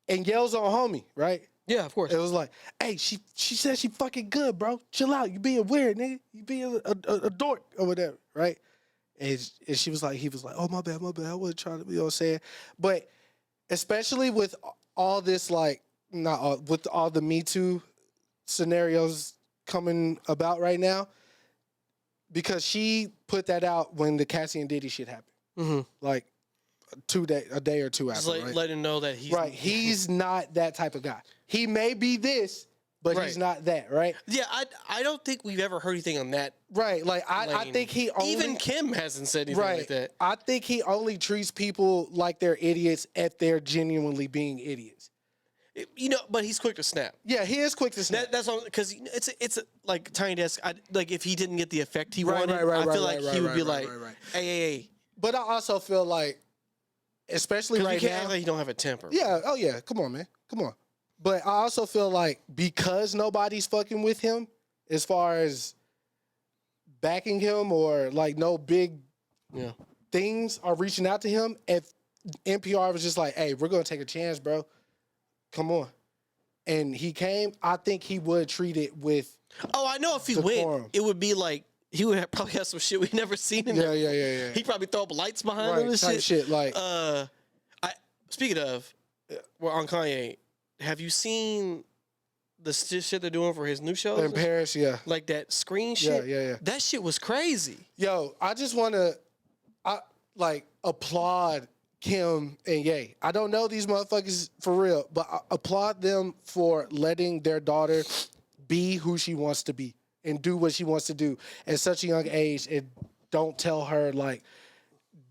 and yells on homie, right? Yeah, of course. It was like, hey, she said she fucking good, bro. Chill out. You being weird, nigga. You being a dork or whatever, right? And she was like, he was like, oh, my bad. I wasn't trying to, you know what I'm saying? But especially with all this, like, with all the Me Too scenarios coming about right now, because she put that out when the Cassie and Diddy shit happened. Like, a day or two Just after, right? let him know that he's Right. He's not that type of guy. He may be this, but Right. he's not that, right? Yeah, I don't think we've ever heard anything on that. Right. Like I lane. think he only Even Kim hasn't said anything right. like that. I think he only treats people like they're idiots if they're genuinely being idiots. You know, but he's quick to snap. Yeah, he is quick to snap. That's because it's like Tiny Desk. Like if he didn't get the effect he Right, wanted, right, right, I feel right, like right, he would right, be right, like, right. hey. But I also feel like, especially Because right you can't now, act like you don't have a temper. yeah, oh yeah, come on, man, come on. But I also feel like because nobody's fucking with him, as far as backing him or like no big Yeah. things are reaching out to him, if NPR was just like, hey, we're gonna take a chance, bro, come on, and he came, I think he would treat it with Oh, I know if he decorum. went, it would be like he would probably have some shit we never seen in there. Yeah. He'd probably throw up lights behind Right, him and type shit, like I speaking of, we're on Kanye. Have you seen the shit they're doing for his new shows? in Paris, yeah. Like that screen Yeah, shit. yeah. That shit was crazy. Yo, I just want to, applaud Kim and Ye. I don't know these motherfuckers for real, but I applaud them for letting their daughter be who she wants to be and do what she wants to do at such a young age, and don't tell her like,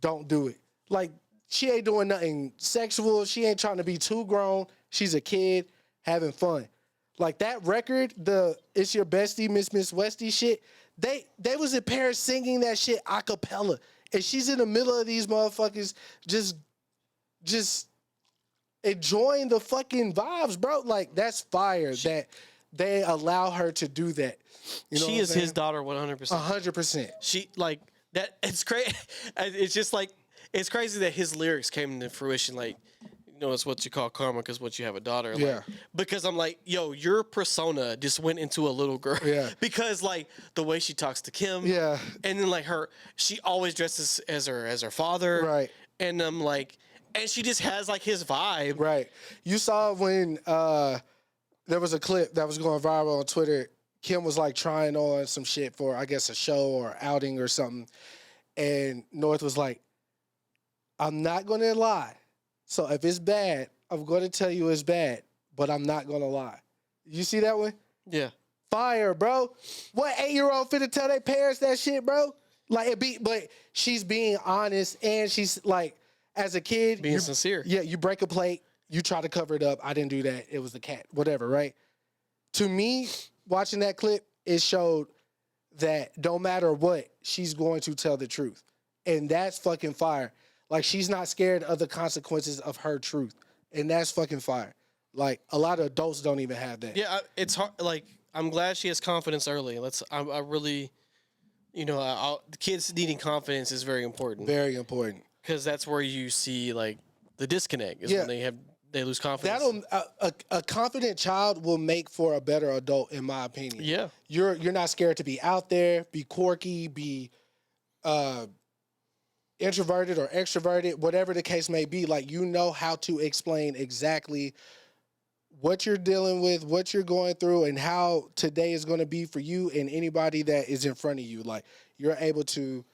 don't do it. Like she ain't doing nothing sexual. She ain't trying to be too grown. She's a kid having fun. Like that record, the It's Your Bestie, Miss Westie shit, they was in Paris singing that shit a cappella. And she's in the middle of these motherfuckers just enjoying the fucking vibes, bro. Like that's fire that they allow her to do that. You know She is his daughter 100%. 100%. She like that. It's crazy. It's just like it's crazy that his lyrics came into fruition. Like, you know, it's what you call karma because what you have a daughter. Like, Yeah. Because I'm like, yo, your persona just went into a little girl. Yeah. Because like the way she talks to Kim. Yeah. And then like she always dresses as her father. Right. And I'm like, and she just has like his vibe. Right. You saw when there was a clip that was going viral on Twitter. Kim was like trying on some shit for, I guess, a show or outing or something. And North was like, I'm not going to lie. So if it's bad, I'm going to tell you it's bad, but I'm not going to lie. You see that one? Yeah. Fire, bro. What 8-year-old finna tell their parents that shit, bro? Like but she's being honest and she's like, as a kid, Being sincere. Yeah, you break a plate, you try to cover it up. I didn't do that. It was the cat, whatever, right? To me, watching that clip, it showed that no matter what, she's going to tell the truth. And that's fucking fire. Like, she's not scared of the consequences of her truth. And that's fucking fire. Like, a lot of adults don't even have that. Yeah, it's hard. Like, I'm glad she has confidence early. I really, you know, the kids needing confidence is very important. Very important. Because that's where you see like the disconnect is when they lose confidence. A confident child will make for a better adult, in my opinion. Yeah, you're not scared to be out there, be quirky, be introverted or extroverted, whatever the case may be. Like, you know how to explain exactly what you're dealing with, what you're going through, and how today is going to be for you and anybody that is in front of you. Like, you're able to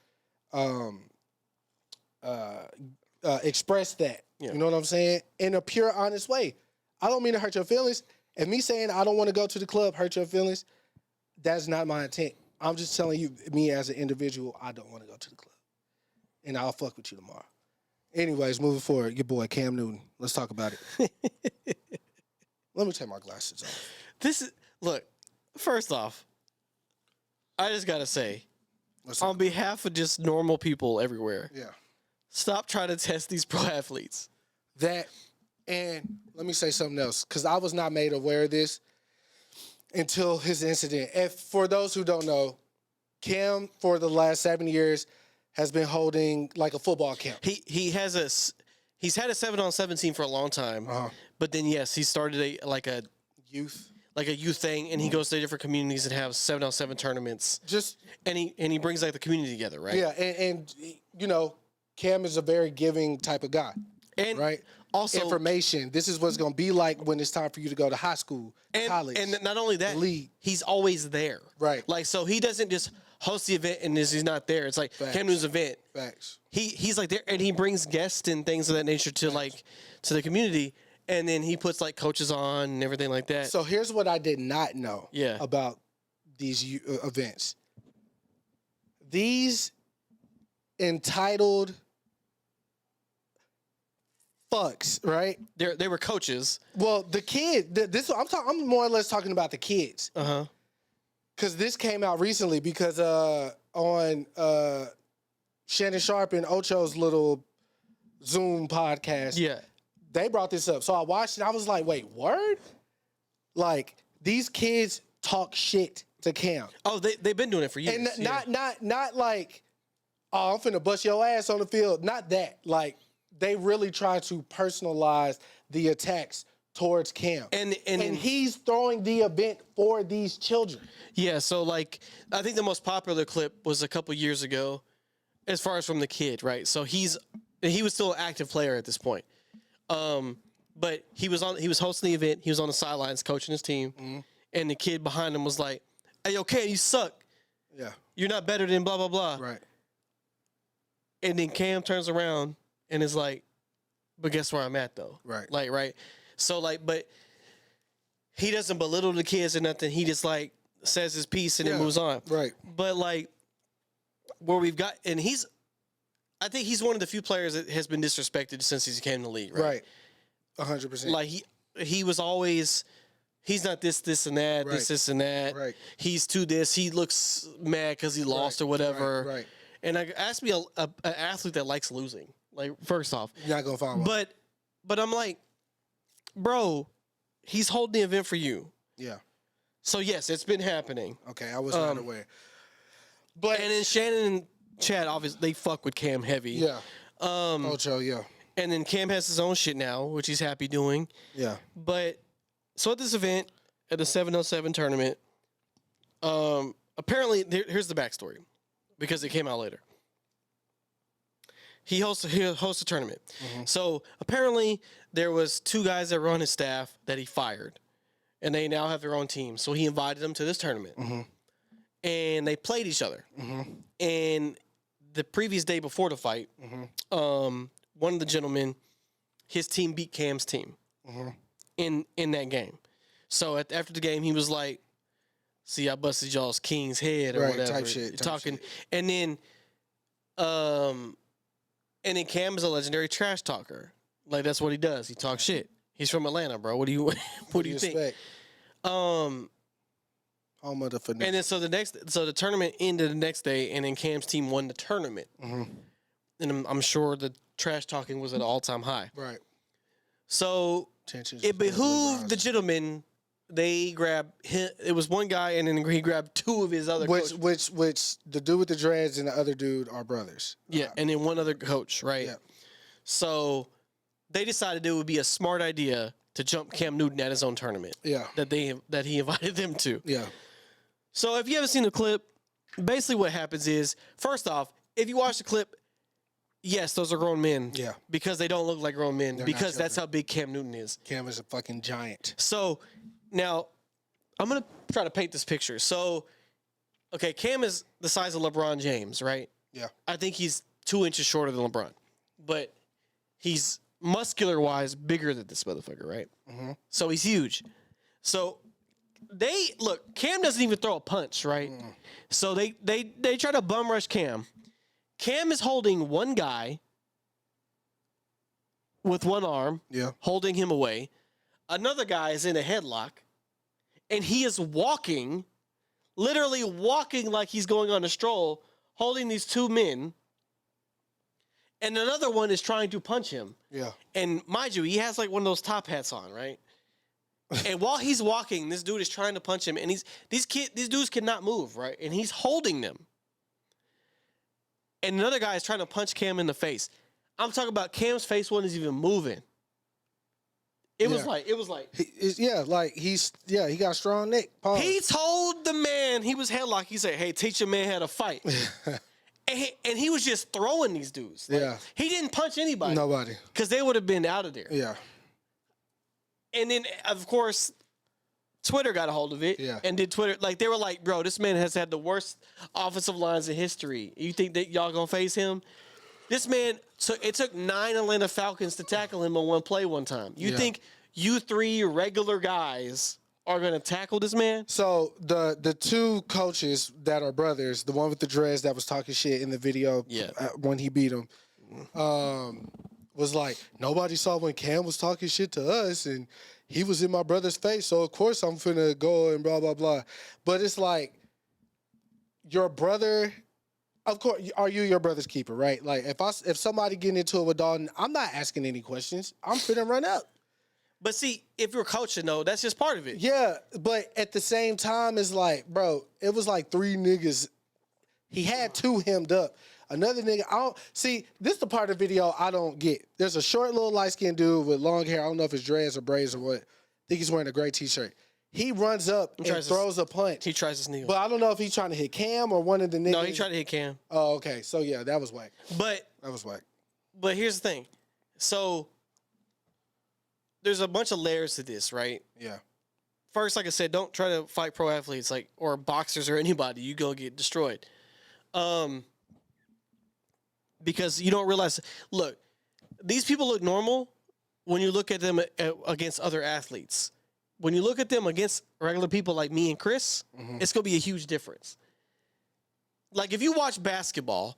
express that. Yeah. You know what I'm saying? In a pure, honest way. I don't mean to hurt your feelings. If me saying I don't want to go to the club hurt your feelings, that's not my intent. I'm just telling you, me as an individual, I don't want to go to the club. And I'll fuck with you tomorrow. Anyways, moving forward, your boy Cam Newton. Let's talk about it. Let me take my glasses off. Look, first off, I just gotta say, on behalf of just normal people everywhere, Yeah. stop trying to test these pro athletes. That, and let me say something else, because I was not made aware of this until his incident. If for those who don't know, Cam for the last 7 years has been holding like a football camp. He's had a 7-on-7 team for a long time, but then yes, he started a youth thing, and he goes to different communities and has 7-on-7 tournaments. And he brings like the community together, right? Yeah, and you know, Cam is a very giving type of guy, and right? Also, information. This is what it's gonna be like when it's time for you to go to high school, college, and not only that, league. He's always there, right? Like, so he doesn't just host the event and he's not there. It's like Cam Newton's event. Facts. He's like there, and he brings guests and things of that nature to to the community. and then he puts like coaches on and everything like that. So here's what I did not know Yeah. about these events. These entitled fucks, right? They were coaches. Well, the kid. I'm more or less talking about the kids. Because this came out recently because on Shannon Sharp and Ocho's little Zoom podcast, Yeah. they brought this up. So I watched it. I was like, wait, word? Like, these kids talk shit to Cam. Oh, they've been doing it for years. And not like, oh, I'm finna bust your ass on the field. Not that. Like, they really try to personalize the attacks towards Cam. And he's throwing the event for these children. Yeah, so like I think the most popular clip was a couple years ago, as far as from the kid, right? So he was still an active player at this point. But he was hosting the event, he was on the sidelines coaching his team, and the kid behind him was like, "Hey, okay, you suck. Yeah. You're not better than blah blah blah." Right. And then Cam turns around and is like, "But guess where I'm at though?" Right. Like, right. So like, but he doesn't belittle the kids or nothing. He just like says his piece and then moves on. Right. But like where we've got, and I think he's one of the few players that has been disrespected since he came in the league. Right. 100%. Like he was always, he's not this and that, this and that. Right. He's to this. He looks mad because he lost or whatever. Right. And ask me an athlete that likes losing. Like, first off, you're not gonna find one. But I'm like, bro, he's holding the event for you. Yeah. So yes, it's been happening. Okay, I was not aware. But and then Shannon and Chad, obviously, they fuck with Cam heavy. Yeah. Ocho, yeah. And then Cam has his own shit now, which he's happy doing. Yeah. But so at this event, at the 707 tournament, apparently here's the backstory, because it came out later. He hosts a tournament. So apparently there was 2 guys that were on his staff that he fired, and they now have their own team. So he invited them to this tournament, and they played each other. And the previous day before the fight, one of the gentlemen, his team beat Cam's team in that game. So after the game, he was like, "See, I busted y'all's king's head," or whatever. Type shit. And then, and then Cam is a legendary trash talker. Like, that's what he does. He talks shit. He's from Atlanta, bro. What do you think? Home of the finesse. And then so the tournament ended the next day, and then Cam's team won the tournament. And I'm sure the trash talking was at an all-time high. Right. So Tensions it behooved the gentleman. They grabbed him. It was one guy, and then he grabbed 2 of his other coaches. Which the dude with the dreads and the other dude are brothers. Yeah, and then one other coach, right? Yeah. So they decided it would be a smart idea to jump Cam Newton at his own tournament. Yeah. That he invited them to. Yeah. So if you haven't seen the clip, basically what happens is, first off, if you watch the clip, yes, those are grown men. Yeah. Because they don't look like grown men. They're because not that's how big Cam Newton is. Cam is a fucking giant. So now I'm going to try to paint this picture. So, okay, Cam is the size of LeBron James, right? Yeah. I think he's 2 inches shorter than LeBron. But he's muscular-wise bigger than this motherfucker, right? So he's huge. So Cam doesn't even throw a punch, right? So they try to bum rush Cam. Cam is holding one guy with one arm, holding him away. Another guy is in a headlock, and he is walking, literally walking like he's going on a stroll, holding these 2 men. And another one is trying to punch him. Yeah. And mind you, he has like one of those top hats on, right? And while he's walking, this dude is trying to punch him, and these dudes cannot move, right? And he's holding them. And another guy is trying to punch Cam in the face. I'm talking about Cam's face wasn't even moving. It was like he got a strong neck. Pause. He told the man, he was headlock. He said, "Hey, teach a man how to fight." and he was just throwing these dudes. Like, he didn't punch anybody. Nobody. Because they would have been out of there. Yeah. And then, of course, Twitter got a hold of it. Yeah. And did Twitter, like, they were like, "Bro, this man has had the worst offensive lines in history. You think that y'all gonna face him?" This man, so it took 9 Atlanta Falcons to tackle him on one play one time. You think you three regular guys are gonna tackle this man? So the two coaches that are brothers, the one with the dreads that was talking shit in the video, when he beat him, was like, nobody saw when Cam was talking shit to us, and he was in my brother's face, so of course I'm finna go and blah blah blah. But it's like, your brother, of course, are you your brother's keeper, right? Like if somebody getting into it with Dalton, I'm not asking any questions. I'm finna run up. But see, if you're coaching though, that's just part of it. Yeah, but at the same time, it's like, bro, it was like 3 niggas. He had 2 hemmed up. Another nigga, I don't see. This is the part of the video I don't get. There's a short little light skinned dude with long hair. I don't know if it's dreads or braids or what. I think he's wearing a gray t-shirt. He runs up and throws a punch. He tries to sneak. But I don't know if he's trying to hit Cam or one of the niggas. No, he tried to hit Cam. Oh, okay. So yeah, that was whack. But That was whack. But here's the thing. So there's a bunch of layers to this, right? Yeah. First, like I said, don't try to fight pro athletes like or boxers or anybody. You go get destroyed. Because you don't realize. Look, these people look normal when you look at them against other athletes. When you look at them against regular people like me and Chris, it's gonna be a huge difference. Like if you watch basketball,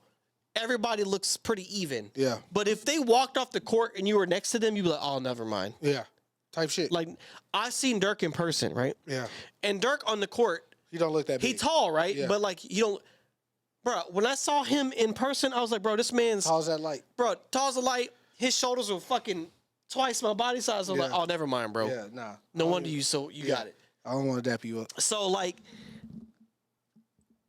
everybody looks pretty even. Yeah. But if they walked off the court and you were next to them, you'd be like, oh, never mind. Yeah. Type shit. Like I seen Dirk in person, right? Yeah. And Dirk on the court, He don't look that big. he tall, right? Yeah. But like you don't, bro. When I saw him in person, I was like, bro, this man's How's that light? bro. Tall as a light. His shoulders were fucking twice my body size. I was like, oh, never mind, bro. Yeah, nah. No wonder you got it. I don't want to dap you up. So like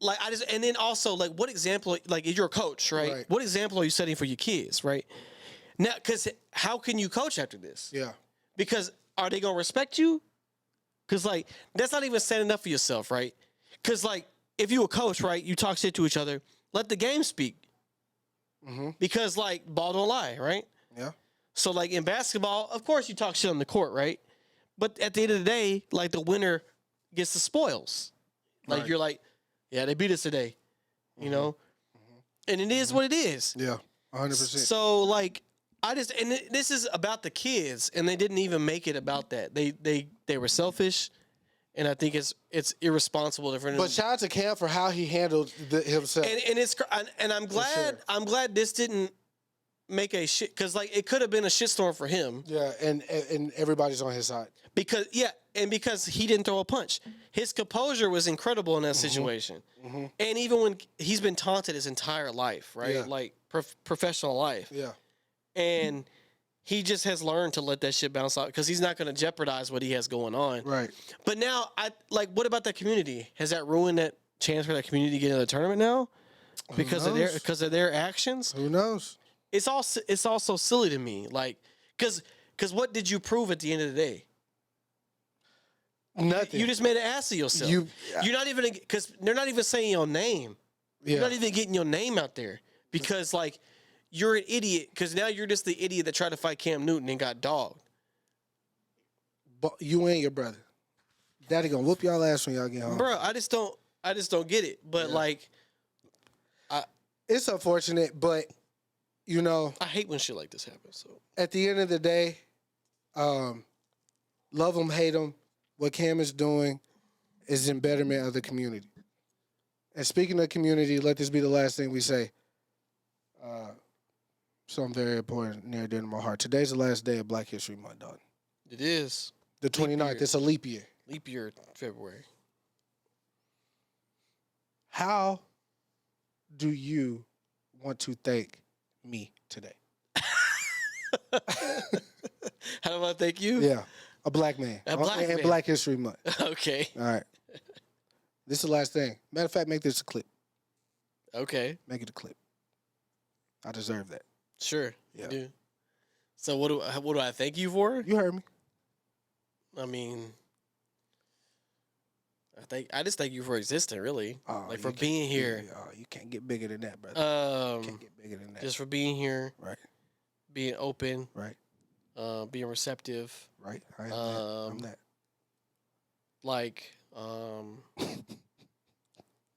I just, and then also like what example, like you're a coach, right? What example are you setting for your kids, right? Now, because how can you coach after this? Yeah. Because are they gonna respect you? Because like that's not even standing up for yourself, right? Because like if you a coach, right, you talk shit to each other. Let the game speak. Because like ball don't lie, right? Yeah. So like in basketball, of course you talk shit on the court, right? But at the end of the day, like the winner gets the spoils. Like you're like, yeah, they beat us today, you know, and it is what it is. Yeah. 100%. So like and this is about the kids, and they didn't even make it about that. They were selfish, and I think it's irresponsible for them. But shout out to Cam for how he handled himself. And I'm glad this didn't make a shit, because like it could have been a shitstorm for him. Yeah, and everybody's on his side. Because he didn't throw a punch. His composure was incredible in that situation. And even when he's been taunted his entire life, right? Yeah. Like professional life. Yeah. And he just has learned to let that shit bounce out because he's not going to jeopardize what he has going on. Right. But now, what about that community? Has that ruined that chance for that community to get in the tournament now? Because of their actions? Who knows? It's also silly to me. Like, because what did you prove at the end of the day? Nothing. You just made an ass of yourself. You're not even, because they're not even saying your name. Yeah. You're not even getting your name out there because like you're an idiot. Because now you're just the idiot that tried to fight Cam Newton and got dogged. But you ain't your brother. Daddy gonna whoop y'all ass when y'all get home. Bro, I just don't get it. But like, it's unfortunate, but you know, I hate when shit like this happens. So at the end of the day, love them, hate them. What Cam is doing is in betterment of the community. And speaking of community, let this be the last thing we say. Something very important near and dear to my heart. Today's the last day of Black History Month, dog. It is. The 29th. It's a leap year. Leap year, February. How do you want to thank me today? How do I thank you? Yeah. A black man. And Black History Month. Okay. All right. This is the last thing. Matter of fact, make this a clip. Okay. Make it a clip. I deserve that. Sure. Yeah. You do. So what do I thank you for? You heard me. I mean, I just thank you for existing, really. For being here. You can't get bigger than that, brother. You can't get bigger than that. Just for being here. Right. Being open. Right. Being receptive. Right. I'm that. Like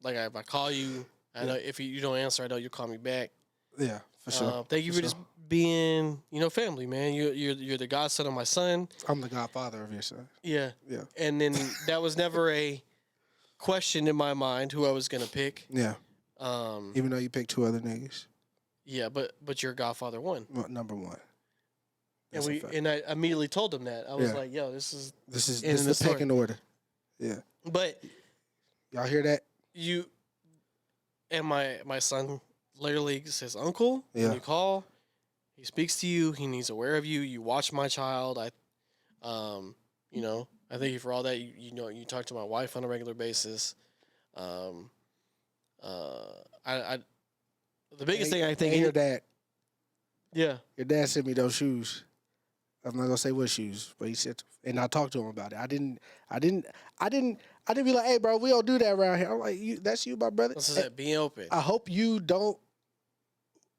if I call you, I know if you don't answer, I know you'll call me back. Yeah, for sure. Thank you for just being, family, man. You're the godson of my son. I'm the godfather of your son. Yeah. Yeah. And then that was never a question in my mind who I was gonna pick. Yeah. Even though you picked 2 other niggas. Yeah, but your godfather won. Well, number 1. That's And I immediately told him that. I was Yeah. like, yo, this is the pecking order. Yeah. But Y'all hear that? you and my son literally says uncle. Yeah. When you call, he speaks to you. He's aware of you. You watch my child. I thank you for all that. You talk to my wife on a regular basis. The biggest thing I think. And your dad. Yeah. Your dad sent me those shoes. I'm not gonna say what shoes, but he said, and I talked to him about it. I didn't be like, hey, bro, we don't do that around here. I'm like, that's you, my brother. This is it. Being open. I hope you don't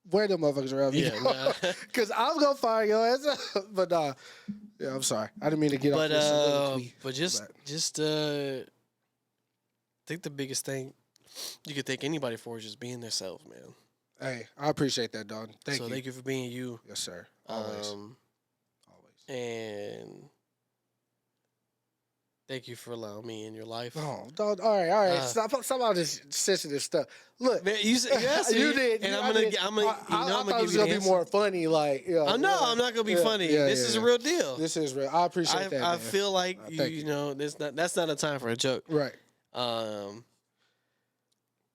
wear them motherfuckers around me. Yeah, nah. Because I'm gonna fire your ass. But yeah, I'm sorry. I didn't mean to get off this soliloquy. But just think the biggest thing you could thank anybody for is just being themselves, man. Hey, I appreciate that, dog. Thank you. Thank you for being you. Yes, sir. Always. And thank you for allowing me in your life. Oh, dog. All right. Stop all this sensitive stuff. Look, man, you did. And I thought it was gonna be more funny. Like, I'm not gonna be funny. This is a real deal. This is real. I appreciate that. I feel like that's not a time for a joke. Right.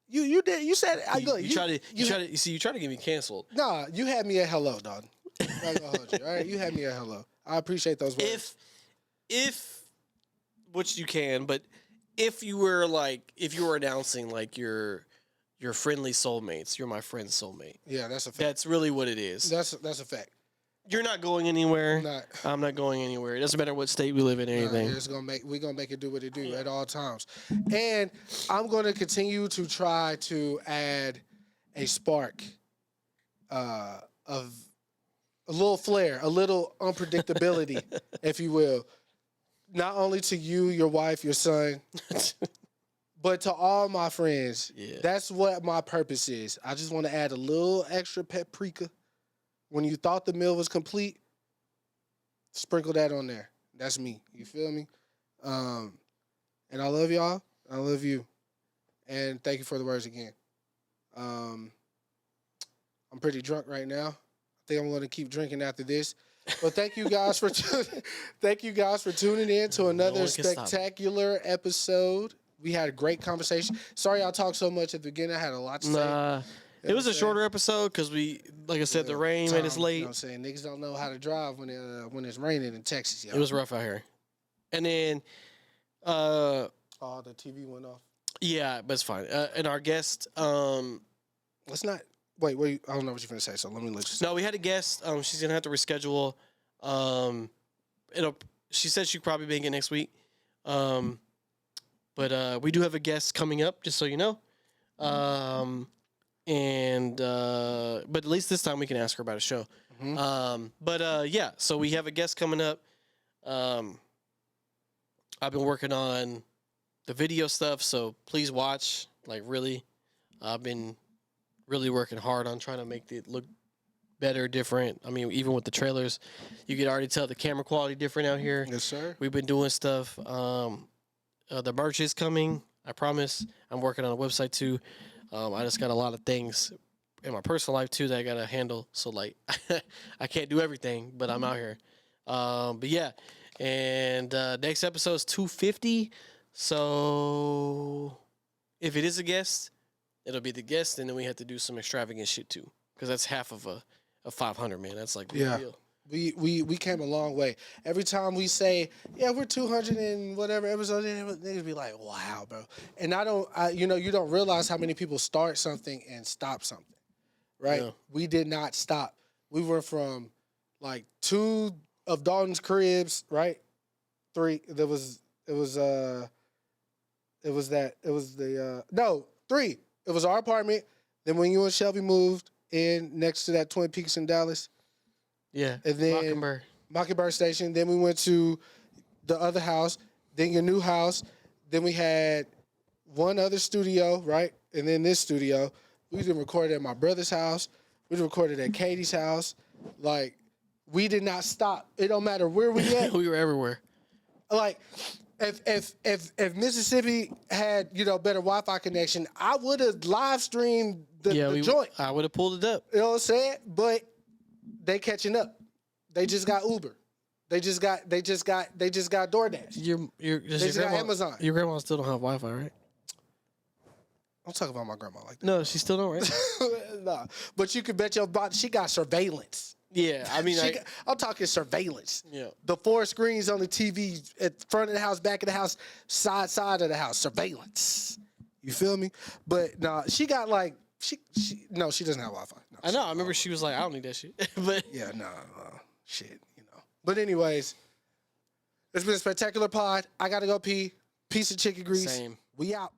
You did. You said you tried to get me canceled. Nah, you had me at hello, dog. I'm not gonna hold you. All right, you had me at hello. I appreciate those words. If which you can, but if you were announcing like your friendly soulmates, you're my friend's soulmate. Yeah, that's a fact. That's really what it is. That's a fact. You're not going anywhere. I'm not going anywhere. It doesn't matter what state we live in or anything. We're gonna make it do what it do at all times. And I'm gonna continue to try to add a spark of a little flair, a little unpredictability, if you will. Not only to you, your wife, your son, but to all my friends. Yeah. That's what my purpose is. I just want to add a little extra paprika. When you thought the meal was complete, sprinkle that on there. That's me. You feel me? And I love y'all. I love you. And thank you for the words again. I'm pretty drunk right now. I think I'm going to keep drinking after this. But thank you guys for tuning in to another spectacular episode. We had a great conversation. Sorry I talked so much at the beginning. I had a lot to say. It was a shorter episode because like I said, the rain made us late. You know what I'm saying? Niggas don't know how to drive when it's raining in Texas. Y'all. It was rough out here. And then the TV went off. Yeah, but it's fine. And our guest let's not wait, I don't know what you're gonna say, so let me let you say. No, we had a guest. She's gonna have to reschedule. She said she'd probably make it next week. But we do have a guest coming up, just so you know. But at least this time we can ask her about a show. Mm-hmm. Yeah, so we have a guest coming up. I've been working on the video stuff, so please watch. Like, really, I've been really working hard on trying to make it look better, different. I mean, even with the trailers, you could already tell the camera quality different out here. Yes, sir. We've been doing stuff. The merch is coming. I promise. I'm working on a website too. I just got a lot of things in my personal life too that I gotta handle. So like, I can't do everything, but I'm out here. But yeah, and next episode is 250. So if it is a guest, it'll be the guest, and then we have to do some extravagant shit too, because that's half of a 500, man. That's like the deal. We came a long way. Every time we say, yeah, we're 200 and whatever episode, niggas be like, wow, bro. And you don't realize how many people start something and stop something, right? Yeah. We did not stop. We were from like 2 of Dalton's cribs, right? 3. 3. It was our apartment. Then when you and Shelby moved in next to that Twin Peaks in Dallas. Yeah, and then Mockingbird Station. Then we went to the other house. Then your new house. Then we had one other studio, right? And then this studio. We did record at my brother's house. We recorded at Katie's house. Like, we did not stop. It don't matter where we at. We were everywhere. Like, if Mississippi had, better Wi-Fi connection, I would have live streamed the joint. I would have pulled it up. You know what I'm saying? But they catching up. They just got Uber. They just got DoorDash. They just got Amazon. Your grandma still don't have Wi-Fi, right? Don't talk about my grandma like that. No, she still don't, right? Nah. But you can bet your body she got surveillance. Yeah, I mean, I'm talking surveillance. Yeah. The 4 screens on the TV at the front of the house, back of the house, side of the house. Surveillance. You feel me? But nah, she got like she doesn't have Wi-Fi. No, I know. I remember she was like, I don't need that shit. But yeah, shit, But anyways, it's been a spectacular pod. I gotta go pee. Piece of chicken grease. Same. We out.